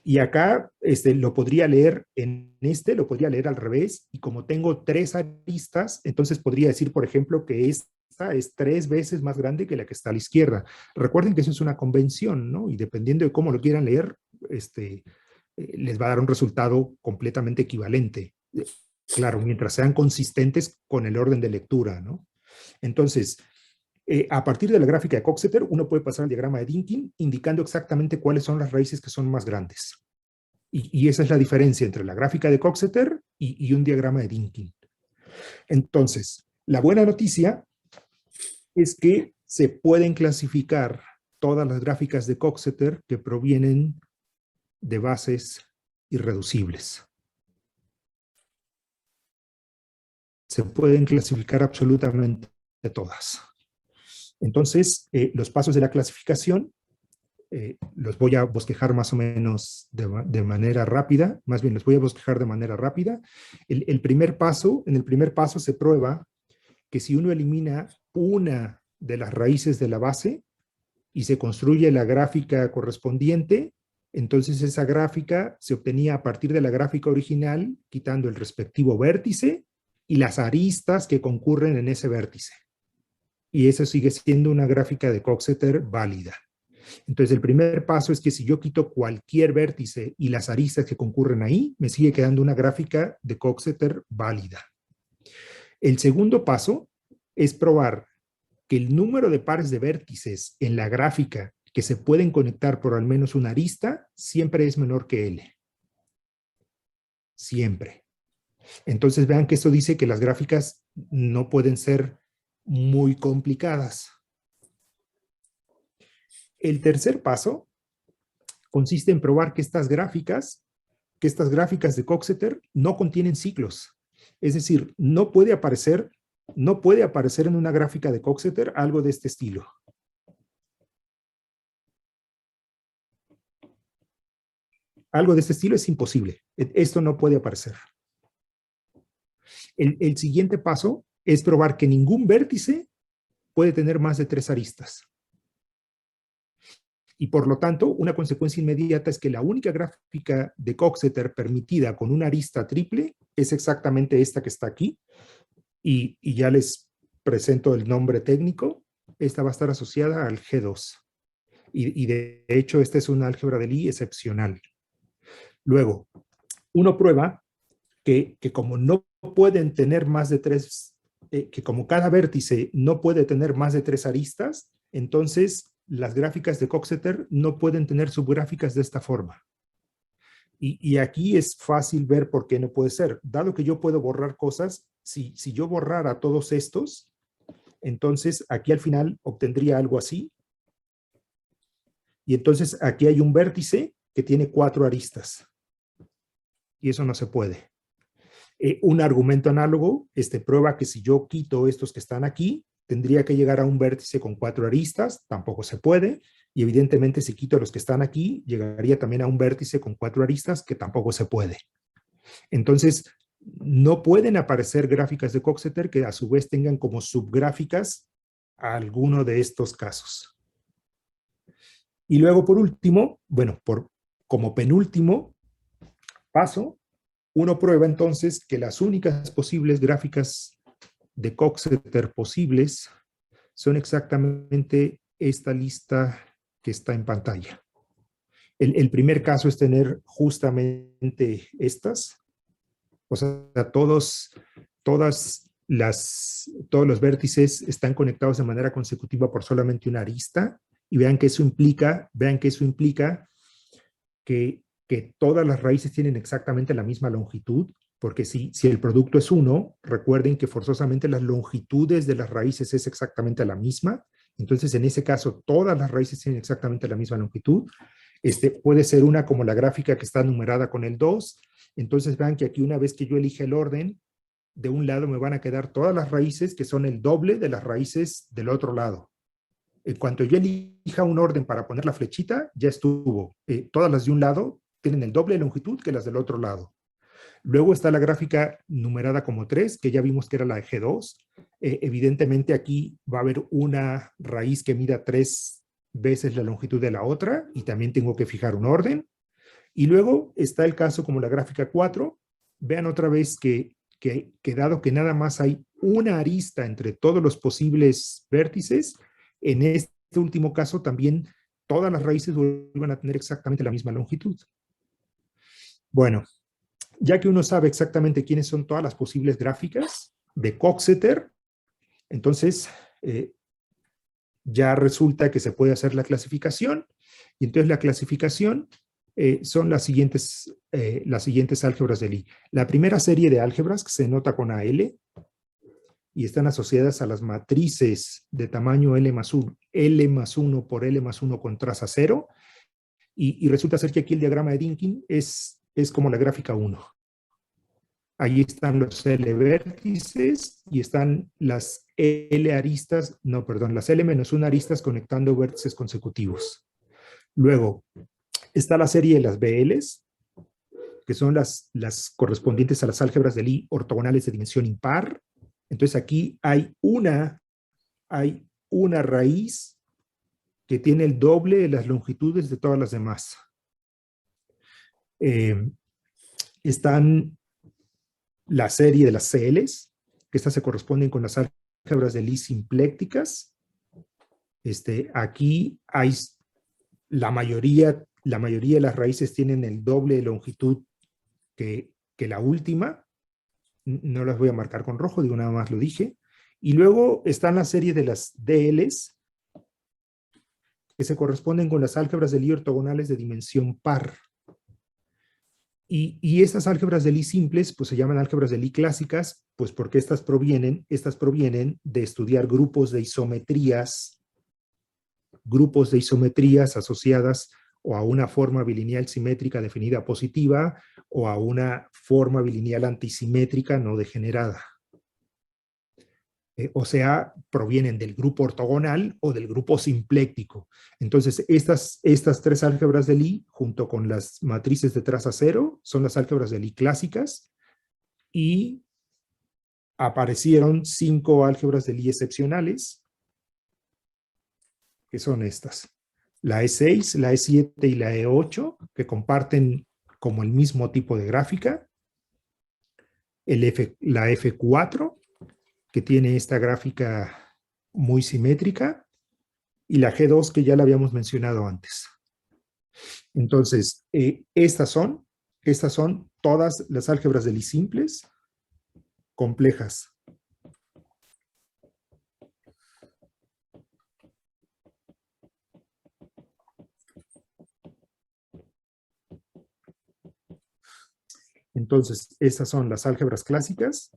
Y acá lo podría leer lo podría leer al revés, y como tengo 3 aristas, entonces podría decir, por ejemplo, que esta es 3 veces más grande que la que está a la izquierda. Recuerden que eso es una convención, ¿no? Y dependiendo de cómo lo quieran leer, les va a dar un resultado completamente equivalente. Claro, mientras sean consistentes con el orden de lectura, ¿no? Entonces, a partir de la gráfica de Coxeter, uno puede pasar al diagrama de Dynkin, indicando exactamente cuáles son las raíces que son más grandes. Y esa es la diferencia entre la gráfica de Coxeter y un diagrama de Dynkin. Entonces, la buena noticia es que se pueden clasificar todas las gráficas de Coxeter que provienen de bases irreducibles. Se pueden clasificar absolutamente todas. Entonces, los pasos de la clasificación los voy a bosquejar más o menos de manera rápida, más bien los voy a bosquejar de manera rápida. En el primer paso se prueba que si uno elimina una de las raíces de la base y se construye la gráfica correspondiente, entonces esa gráfica se obtenía a partir de la gráfica original, quitando el respectivo vértice y las aristas que concurren en ese vértice. Y eso sigue siendo una gráfica de Coxeter válida. Entonces, el primer paso es que si yo quito cualquier vértice y las aristas que concurren ahí, me sigue quedando una gráfica de Coxeter válida. El segundo paso es probar que el número de pares de vértices en la gráfica que se pueden conectar por al menos una arista siempre es menor que L. Siempre. Entonces, vean que esto dice que las gráficas no pueden ser muy complicadas. El tercer paso consiste en probar que estas gráficas de Coxeter no contienen ciclos. Es decir, no puede aparecer en una gráfica de Coxeter algo de este estilo. Algo de este estilo es imposible. Esto no puede aparecer. El siguiente paso es probar que ningún vértice puede tener más de 3 aristas. Y por lo tanto, una consecuencia inmediata es que la única gráfica de Coxeter permitida con una arista triple es exactamente esta que está aquí. Y ya les presento el nombre técnico. Esta va a estar asociada al G2. Y de hecho, esta es una álgebra de Lie excepcional. Luego, uno prueba que como no pueden tener más de 3, que como cada vértice no puede tener más de 3 aristas, entonces las gráficas de Coxeter no pueden tener subgráficas de esta forma. Y aquí es fácil ver por qué no puede ser. Dado que yo puedo borrar cosas, si yo borrara todos estos, entonces aquí al final obtendría algo así. Y entonces aquí hay un vértice que tiene 4 aristas. Y eso no se puede. Un argumento análogo prueba que si yo quito estos que están aquí, tendría que llegar a un vértice con 4 aristas, tampoco se puede, y evidentemente si quito los que están aquí, llegaría también a un vértice con 4 aristas, que tampoco se puede. Entonces, no pueden aparecer gráficas de Coxeter que a su vez tengan como subgráficas a alguno de estos casos. Y luego, por último, bueno, como penúltimo paso, uno prueba entonces que las únicas posibles gráficas de Coxeter posibles son exactamente esta lista que está en pantalla. El primer caso es tener justamente estas, o sea, todos los vértices están conectados de manera consecutiva por solamente una arista, y vean que eso implica que todas las raíces tienen exactamente la misma longitud, porque si el producto es 1, recuerden que forzosamente las longitudes de las raíces es exactamente la misma. Entonces, en ese caso, todas las raíces tienen exactamente la misma longitud. Puede ser una como la gráfica que está numerada con el 2. Entonces, vean que aquí una vez que yo elije el orden, de un lado me van a quedar todas las raíces que son el doble de las raíces del otro lado. En cuanto yo elija un orden para poner la flechita, ya estuvo. Todas las de un lado tienen el doble de longitud que las del otro lado. Luego está la gráfica numerada como 3, que ya vimos que era la de G2. Evidentemente aquí va a haber una raíz que mida 3 veces la longitud de la otra, y también tengo que fijar un orden. Y luego está el caso como la gráfica 4. Vean otra vez que dado que nada más hay una arista entre todos los posibles vértices, en este último caso también todas las raíces vuelven a tener exactamente la misma longitud. Bueno, ya que uno sabe exactamente quiénes son todas las posibles gráficas de Coxeter, entonces ya resulta que se puede hacer la clasificación, y entonces la clasificación son las siguientes álgebras de Lie. La primera serie de álgebras, que se nota con AL, y están asociadas a las matrices de tamaño L más 1 por L más 1 con traza 0, y resulta ser que aquí el diagrama de Dynkin es como la gráfica 1. Allí están los L vértices y están las L aristas, no, perdón, las L menos 1 aristas conectando vértices consecutivos. Luego está la serie de las BLs, que son las correspondientes a las álgebras de Lie ortogonales de dimensión impar. Entonces aquí hay una raíz que tiene el doble de las longitudes de todas las demás. Están la serie de las CLs, que estas se corresponden con las álgebras de Lie simplécticas. Aquí hay la mayoría de las raíces tienen el doble de longitud que la última. No las voy a marcar con rojo, digo, nada más lo dije. Y luego están la serie de las DLs, que se corresponden con las álgebras de Lie ortogonales de dimensión par. Y estas álgebras de Lie simples, pues se llaman álgebras de Lie clásicas, pues porque estas provienen de estudiar grupos de isometrías asociadas o a una forma bilineal simétrica definida positiva, o a una forma bilineal antisimétrica no degenerada. O sea, provienen del grupo ortogonal o del grupo simpléctico. Entonces, estas 3 álgebras de Lie, junto con las matrices de traza 0, son las álgebras de Lie clásicas, y aparecieron 5 álgebras de Lie excepcionales, que son estas: la E6, la E7 y la E8, que comparten como el mismo tipo de gráfica, la F4, que tiene esta gráfica muy simétrica, y la G2, que ya la habíamos mencionado antes. Entonces, estas son todas las álgebras de Lie simples complejas. Entonces, estas son las álgebras clásicas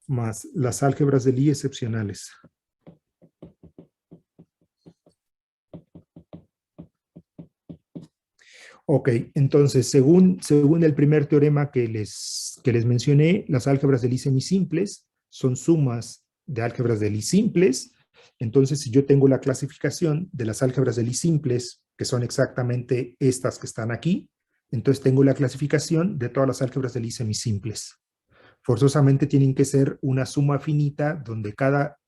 más las álgebras de Lie excepcionales. Ok, entonces, según el primer teorema que les que les mencioné, las álgebras de Lie semisimples son sumas de álgebras de Lie simples. Entonces, si yo tengo la clasificación de las álgebras de Lie simples, que son exactamente estas que están aquí, entonces tengo la clasificación de todas las álgebras de Lie semisimples. Forzosamente tienen que ser una suma finita,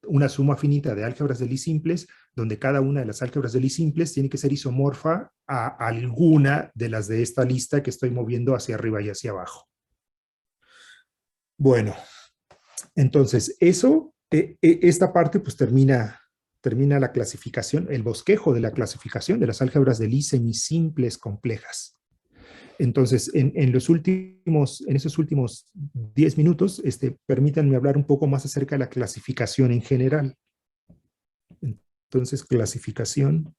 una suma finita de álgebras de Lie simples, donde cada una de las álgebras de Lie simples tiene que ser isomorfa a alguna de las de esta lista que estoy moviendo hacia arriba y hacia abajo. Bueno, entonces esta parte pues termina la clasificación, el bosquejo de la clasificación de las álgebras de Lie semisimples complejas. Entonces, en esos últimos 10 minutos, permítanme hablar un poco más acerca de la clasificación en general. Entonces, clasificación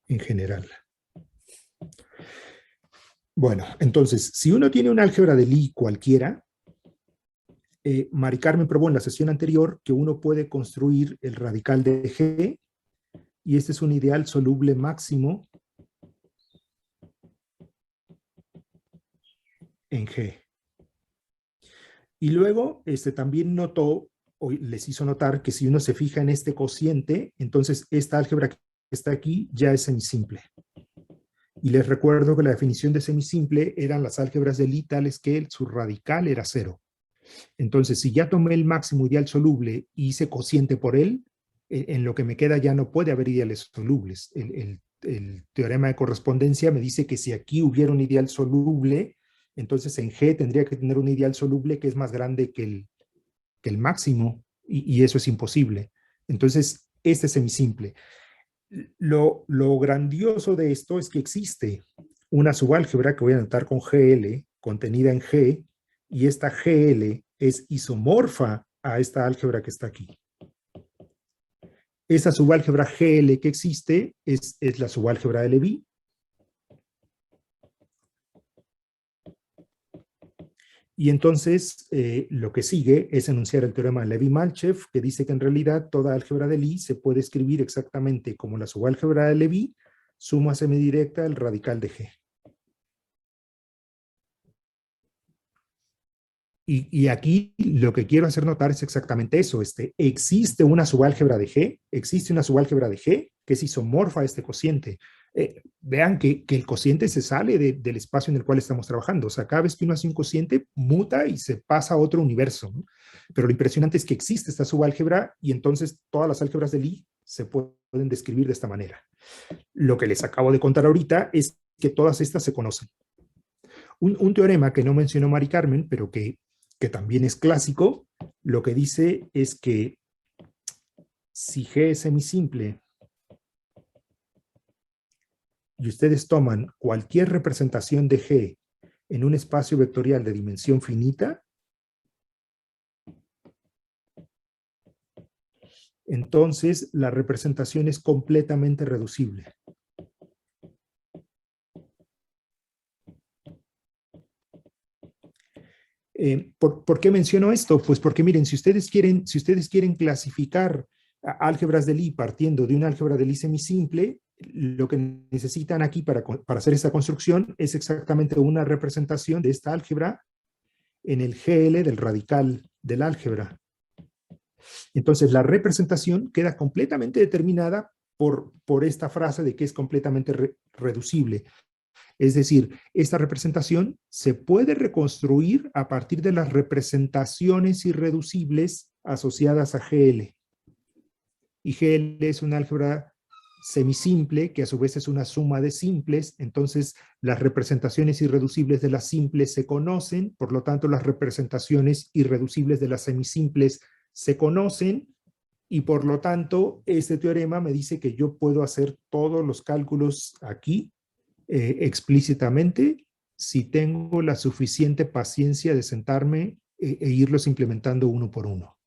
en general. Bueno, entonces, si uno tiene una álgebra de Lie cualquiera, Mari Carmen probó en la sesión anterior que uno puede construir el radical de G, y este es un ideal soluble máximo en G. Y luego también notó, o les hizo notar, que si uno se fija en este cociente, entonces esta álgebra que está aquí ya es semisimple. Y les recuerdo que la definición de semisimple eran las álgebras de Lie tales que su radical era 0. Entonces, si ya tomé el máximo ideal soluble y hice cociente por él, en lo que me queda ya no puede haber ideales solubles. El teorema de correspondencia me dice que si aquí hubiera un ideal soluble, entonces en G tendría que tener un ideal soluble que es más grande que el máximo, y eso es imposible. Entonces, este es semisimple. Lo grandioso de esto es que existe una subálgebra que voy a anotar con GL, contenida en G, y esta GL es isomorfa a esta álgebra que está aquí. Esa subálgebra GL que existe es la subálgebra de Levi. Y entonces lo que sigue es enunciar el teorema de Levi-Malchev, que dice que en realidad toda álgebra de Lie se puede escribir exactamente como la subálgebra de Levi, suma semidirecta del radical de G. Y aquí lo que quiero hacer notar es exactamente eso. Existe una subálgebra de G, que es isomorfa a este cociente. Vean que el cociente se sale del espacio en el cual estamos trabajando. O sea, cada vez que uno hace un cociente, muta y se pasa a otro universo, ¿no? Pero lo impresionante es que existe esta subálgebra y entonces todas las álgebras de Lie se pueden describir de esta manera. Lo que les acabo de contar ahorita es que todas estas se conocen. Un teorema que no mencionó Mari Carmen, pero que también es clásico, lo que dice es que si G es semisimple y ustedes toman cualquier representación de G en un espacio vectorial de dimensión finita, entonces la representación es completamente reducible. ¿Por qué menciono esto? Pues porque miren, si ustedes quieren clasificar álgebras de Lie partiendo de una álgebra de Lie semisimple, lo que necesitan aquí para hacer esta construcción es exactamente una representación de esta álgebra en el GL del radical del álgebra. Entonces la representación queda completamente determinada por esta frase de que es completamente reducible. Es decir, esta representación se puede reconstruir a partir de las representaciones irreducibles asociadas a GL. Y GL es una álgebra semisimple, que a su vez es una suma de simples, entonces las representaciones irreducibles de las simples se conocen, por lo tanto las representaciones irreducibles de las semisimples se conocen, y por lo tanto este teorema me dice que yo puedo hacer todos los cálculos aquí explícitamente si tengo la suficiente paciencia de sentarme e irlos implementando uno por uno.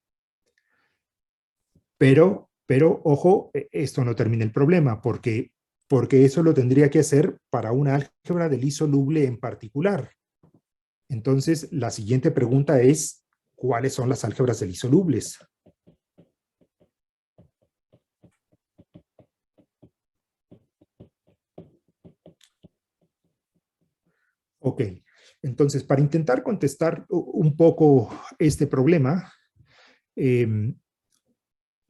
Pero ojo, esto no termina el problema, porque eso lo tendría que hacer para una álgebra de Lie soluble en particular. Entonces, la siguiente pregunta es, ¿cuáles son las álgebras de Lie solubles? Ok, Entonces, para intentar contestar un poco este problema,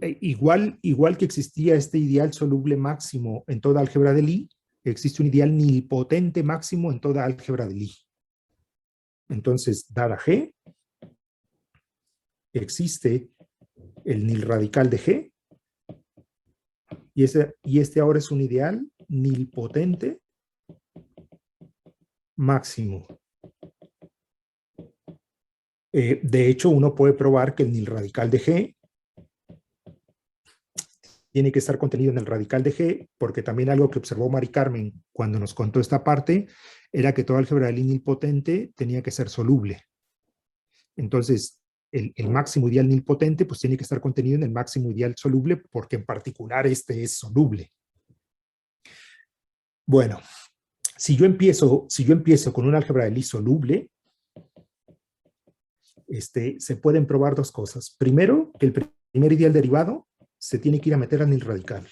igual que existía este ideal soluble máximo en toda álgebra de Lie, existe un ideal nilpotente máximo en toda álgebra de Lie. Entonces, dada G, existe el nil radical de G, y este ahora es un ideal nilpotente máximo. De hecho, uno puede probar que el nil radical de G tiene que estar contenido en el radical de G, porque también algo que observó Mari Carmen cuando nos contó esta parte era que toda álgebra de Lie nilpotente tenía que ser soluble. Entonces, el máximo ideal nilpotente pues tiene que estar contenido en el máximo ideal soluble, porque en particular este es soluble. Bueno, si yo empiezo con un álgebra de Lie soluble, se pueden probar dos cosas. Primero, que el primer ideal derivado se tiene que ir a meter al nil radical.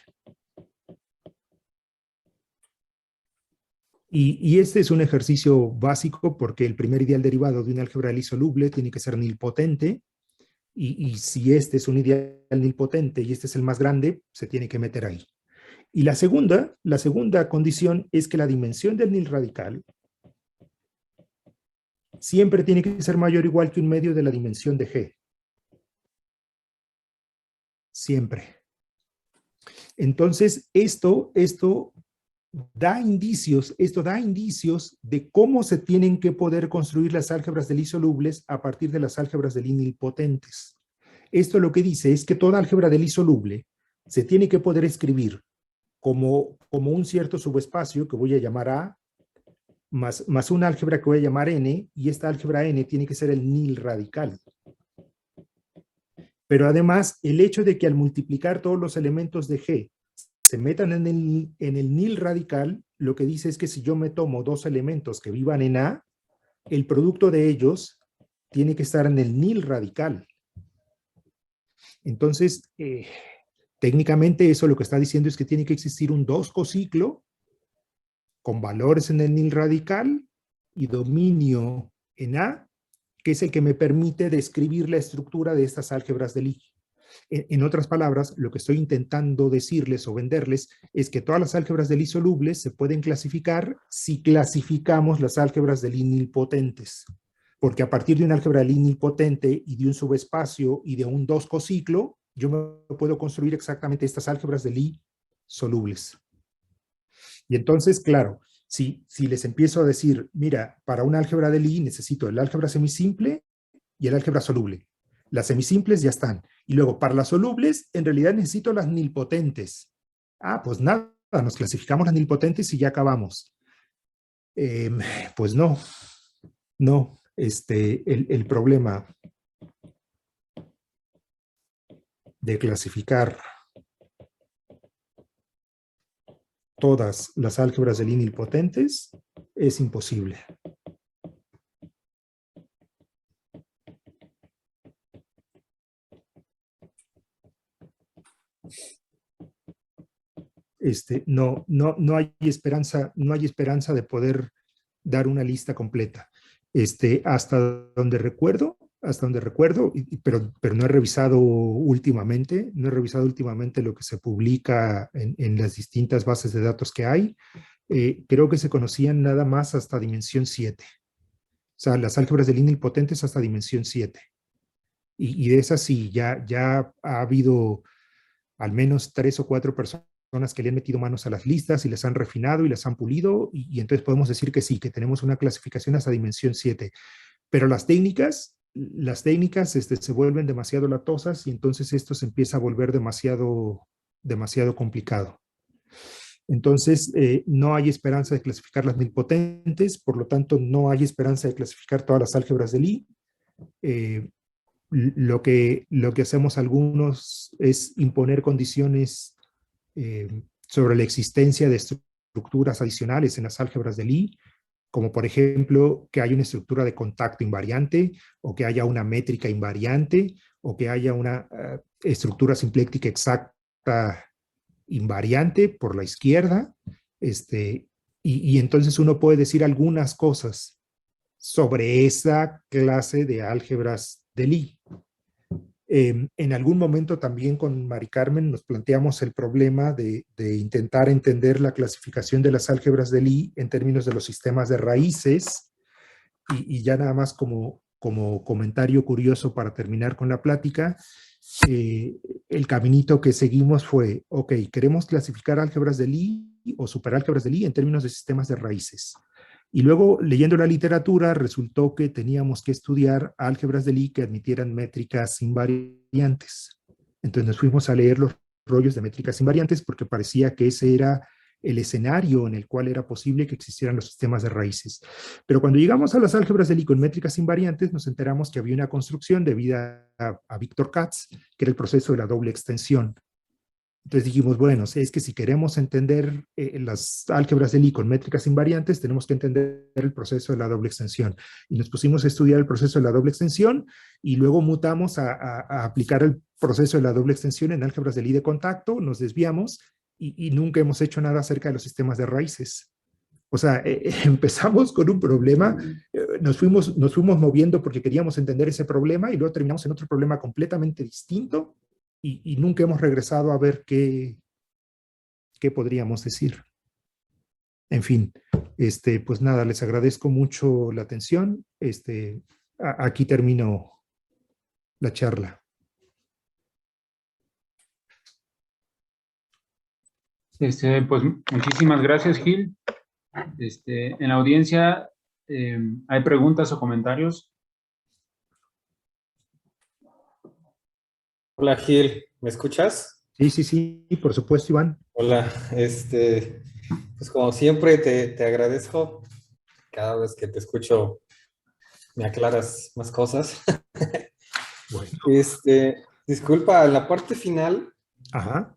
Y este es un ejercicio básico porque el primer ideal derivado de un álgebra de Lie soluble tiene que ser nilpotente, y si este es un ideal nilpotente y este es el más grande, se tiene que meter ahí. Y la segunda condición es que la dimensión del nil radical siempre tiene que ser mayor o igual que un medio de la dimensión de G. Siempre. Entonces, esto da indicios de cómo se tienen que poder construir las álgebras de Lie solubles a partir de las álgebras de Lie nilpotentes. Esto lo que dice es que toda álgebra de Lie soluble se tiene que poder escribir como un cierto subespacio que voy a llamar A, más una álgebra que voy a llamar N, y esta álgebra N tiene que ser el nil radical. Pero además, el hecho de que al multiplicar todos los elementos de G se metan en el nil radical, lo que dice es que si yo me tomo dos elementos que vivan en A, el producto de ellos tiene que estar en el nil radical. Entonces, técnicamente eso lo que está diciendo es que tiene que existir un 2 cociclo con valores en el nil radical y dominio en A, que es el que me permite describir la estructura de estas álgebras de Lie. En otras palabras, lo que estoy intentando decirles o venderles es que todas las álgebras de Lie solubles se pueden clasificar si clasificamos las álgebras de Lie nilpotentes. Porque a partir de una álgebra de Lie nilpotente y de un subespacio y de un 2 cociclo, yo me puedo construir exactamente estas álgebras de Lie solubles. Y entonces, claro, si les empiezo a decir, mira, para una álgebra de Lie necesito el álgebra semisimple y el álgebra soluble. Las semisimples ya están. Y luego, para las solubles, en realidad necesito las nilpotentes. Ah, pues nada, nos clasificamos las nilpotentes y ya acabamos. Pues no. El problema de clasificar todas las álgebras de Lie nilpotentes es imposible. No hay esperanza de poder dar una lista completa. Hasta donde recuerdo, pero no he revisado últimamente, lo que se publica en las distintas bases de datos que hay. Creo que se conocían nada más hasta dimensión 7. O sea, las álgebras de Lie nilpotentes hasta dimensión 7. Y de esas sí, ya ha habido al menos 3 o 4 personas que le han metido manos a las listas y las han refinado y las han pulido, y entonces podemos decir que sí, que tenemos una clasificación hasta dimensión 7. Pero las técnicas se vuelven demasiado latosas, y entonces esto se empieza a volver demasiado complicado. Entonces, no hay esperanza de clasificar las nilpotentes, por lo tanto, no hay esperanza de clasificar todas las álgebras de Lie. Lo que hacemos algunos es imponer condiciones sobre la existencia de estructuras adicionales en las álgebras de Lie, como por ejemplo que haya una estructura de contacto invariante, o que haya una métrica invariante, o que haya una estructura simpléctica exacta invariante por la izquierda, y entonces uno puede decir algunas cosas sobre esa clase de álgebras de Lie. En algún momento también con Mari Carmen nos planteamos el problema de intentar entender la clasificación de las álgebras de Lie en términos de los sistemas de raíces, y ya nada más como comentario curioso para terminar con la plática, el caminito que seguimos fue, ok, queremos clasificar álgebras de Lie o superálgebras de Lie en términos de sistemas de raíces. Y luego, leyendo la literatura, resultó que teníamos que estudiar álgebras de Lie que admitieran métricas invariantes. Entonces nos fuimos a leer los rollos de métricas invariantes porque parecía que ese era el escenario en el cual era posible que existieran los sistemas de raíces. Pero cuando llegamos a las álgebras de Lie con métricas invariantes, nos enteramos que había una construcción debida a Victor Katz, que era el proceso de la doble extensión. Entonces dijimos, bueno, es que si queremos entender las álgebras de Lie con métricas invariantes, tenemos que entender el proceso de la doble extensión. Y nos pusimos a estudiar el proceso de la doble extensión y luego mutamos a aplicar el proceso de la doble extensión en álgebras de Lie de contacto, nos desviamos y nunca hemos hecho nada acerca de los sistemas de raíces. O sea, empezamos con un problema, nos fuimos moviendo porque queríamos entender ese problema y luego terminamos en otro problema completamente distinto y nunca hemos regresado a ver qué podríamos decir. En fin, pues nada, les agradezco mucho la atención. Aquí termino la charla. Pues muchísimas gracias, Gil. En la audiencia, ¿hay preguntas o comentarios? Hola Gil, ¿me escuchas? Sí, por supuesto, Iván. Hola, pues como siempre te agradezco. Cada vez que te escucho me aclaras más cosas. Bueno. Disculpa, en la parte final, Ajá.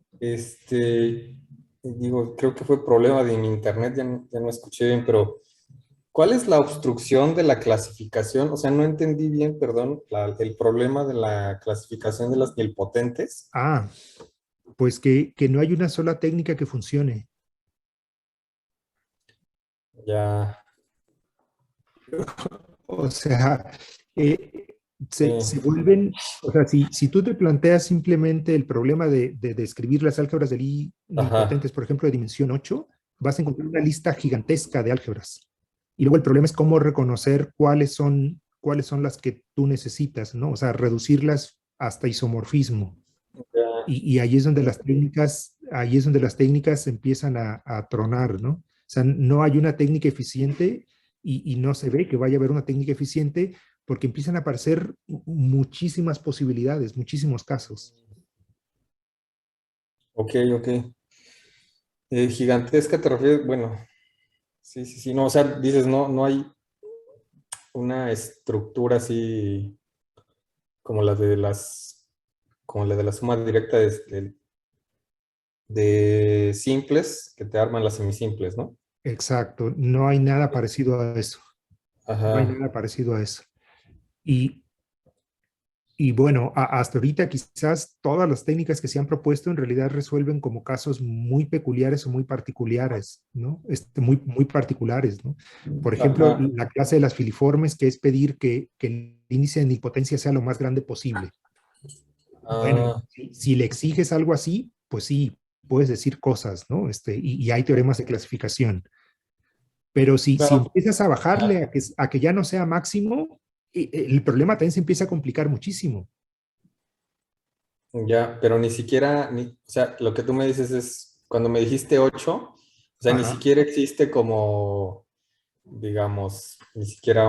digo, creo que fue problema de mi internet, ya no escuché bien, pero ¿cuál es la obstrucción de la clasificación? O sea, no entendí bien, perdón, el problema de la clasificación de las nilpotentes. Pues que no hay una sola técnica que funcione. Ya. O sea, se vuelven, o sea, si tú te planteas simplemente el problema de describir las álgebras de Lie nilpotentes, por ejemplo, de dimensión 8, vas a encontrar una lista gigantesca de álgebras. Y luego el problema es cómo reconocer cuáles son las que tú necesitas, ¿no? O sea, reducirlas hasta isomorfismo. Y ahí es donde las técnicas empiezan a tronar, ¿no? O sea, no hay una técnica eficiente y no se ve que vaya a haber una técnica eficiente porque empiezan a aparecer muchísimas posibilidades, muchísimos casos. Ok. Gigantesca te refieres, bueno, sí, no, o sea, dices, no hay una estructura así como la de la suma directa de simples que te arman las semisimples, ¿no? Exacto, no hay nada parecido a eso. Ajá. No hay nada parecido a eso. Y bueno, hasta ahorita quizás todas las técnicas que se han propuesto en realidad resuelven como casos muy peculiares o muy particulares, ¿no? Muy particulares, ¿no? Por ejemplo, la clase de las filiformes, que es pedir que el índice de nilpotencia sea lo más grande posible. Bueno, si le exiges algo así, pues sí, puedes decir cosas, ¿no? Y hay teoremas de clasificación. Pero si empiezas a bajarle a que ya no sea máximo, el problema también se empieza a complicar muchísimo. Ya, pero ni siquiera, o sea, lo que tú me dices es, cuando me dijiste 8, o sea, ni siquiera existe como, digamos, ni siquiera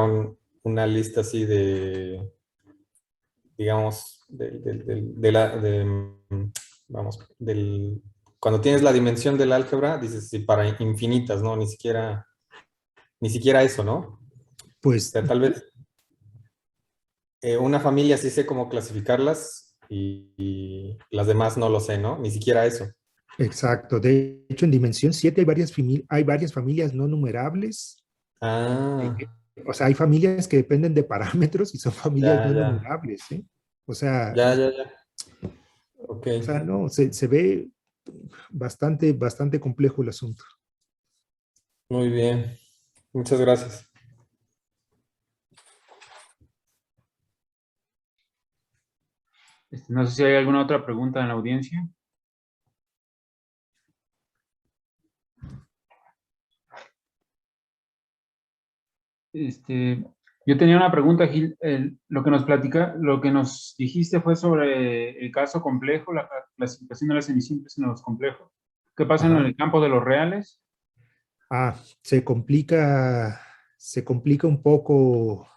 una lista así de, digamos, cuando tienes la dimensión del álgebra, dices, sí, para infinitas, ¿no? Ni siquiera eso, ¿no? Pues, o sea, tal vez una familia sí sé cómo clasificarlas y las demás no lo sé, ¿no? Ni siquiera eso. Exacto. De hecho, en dimensión 7 hay varias familias no numerables. O sea, hay familias que dependen de parámetros y son familias no numerables, ¿eh? O sea, Ya. Ok. O sea, no, se ve bastante complejo el asunto. Muy bien. Muchas gracias. No sé si hay alguna otra pregunta en la audiencia. Yo tenía una pregunta, Gil. Lo que nos dijiste fue sobre el caso complejo, la clasificación de las semisimples en los complejos. ¿Qué pasa en Ajá. el campo de los reales? Se complica un poco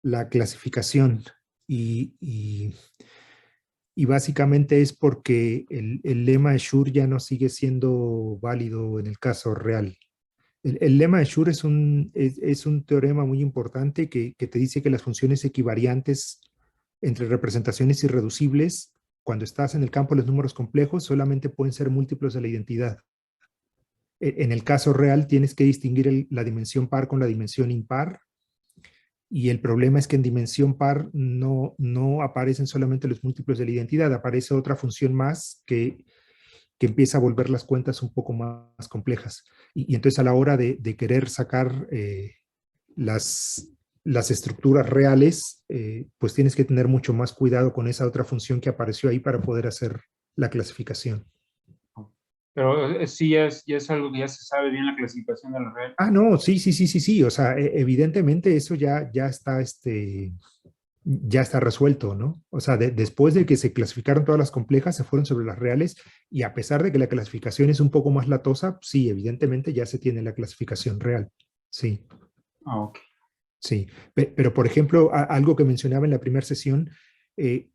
la clasificación y básicamente es porque el lema de Schur ya no sigue siendo válido en el caso real. El lema de Schur es un teorema muy importante que te dice que las funciones equivariantes entre representaciones irreducibles, cuando estás en el campo de los números complejos, solamente pueden ser múltiplos de la identidad. En el caso real tienes que distinguir la dimensión par con la dimensión impar, y el problema es que en dimensión par no aparecen solamente los múltiplos de la identidad, aparece otra función más que empieza a volver las cuentas un poco más complejas. Y entonces a la hora de querer sacar las estructuras reales, pues tienes que tener mucho más cuidado con esa otra función que apareció ahí para poder hacer la clasificación. Pero sí, ya es algo que ya se sabe bien la clasificación de los reales. No, sí. O sea, evidentemente eso ya está resuelto, ¿no? O sea, después de que se clasificaron todas las complejas, se fueron sobre las reales, y a pesar de que la clasificación es un poco más latosa, sí, evidentemente ya se tiene la clasificación real. Sí. Ok. Sí, pero por ejemplo, algo que mencionaba en la primera sesión,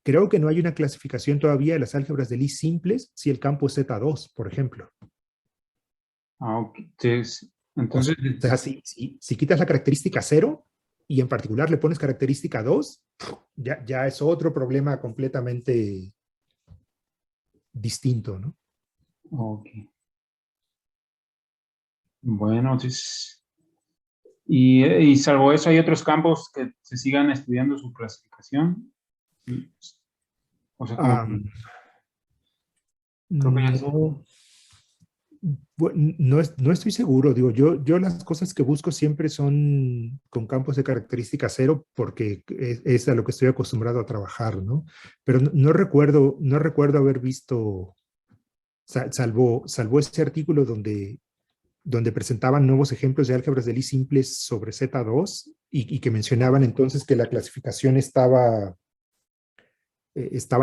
creo que no hay una clasificación todavía de las álgebras de Lie simples si el campo es Z2, por ejemplo. Ok. Entonces, O sea, si quitas la característica 0 y en particular le pones característica 2, ya es otro problema completamente distinto, ¿no? ok. Bueno, entonces, y salvo eso, ¿hay otros campos que se sigan estudiando su clasificación? O sea, como que Um, creo que ya sé. no, no estoy seguro. Digo, yo las cosas que busco siempre son con campos de característica 0 porque es a lo que estoy acostumbrado a trabajar, ¿no? Pero no recuerdo haber visto, salvo ese artículo donde presentaban nuevos ejemplos de álgebras de Lie simples sobre Z2 y que mencionaban entonces que la clasificación estaba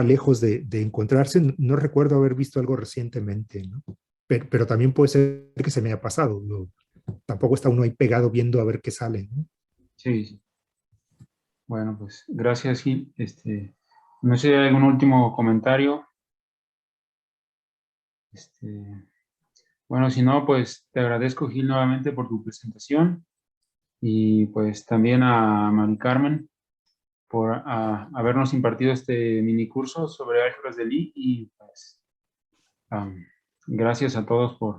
lejos de encontrarse. No recuerdo haber visto algo recientemente, ¿no? Pero también puede ser que se me haya pasado. Tampoco está uno ahí pegado viendo a ver qué sale, ¿no? Sí, sí. Bueno, pues gracias, Gil. No sé si hay algún último comentario. Bueno, si no, pues te agradezco, Gil, nuevamente por tu presentación, y pues también a Mari Carmen por habernos impartido este mini curso sobre álgebras de Lie, y pues gracias a todos por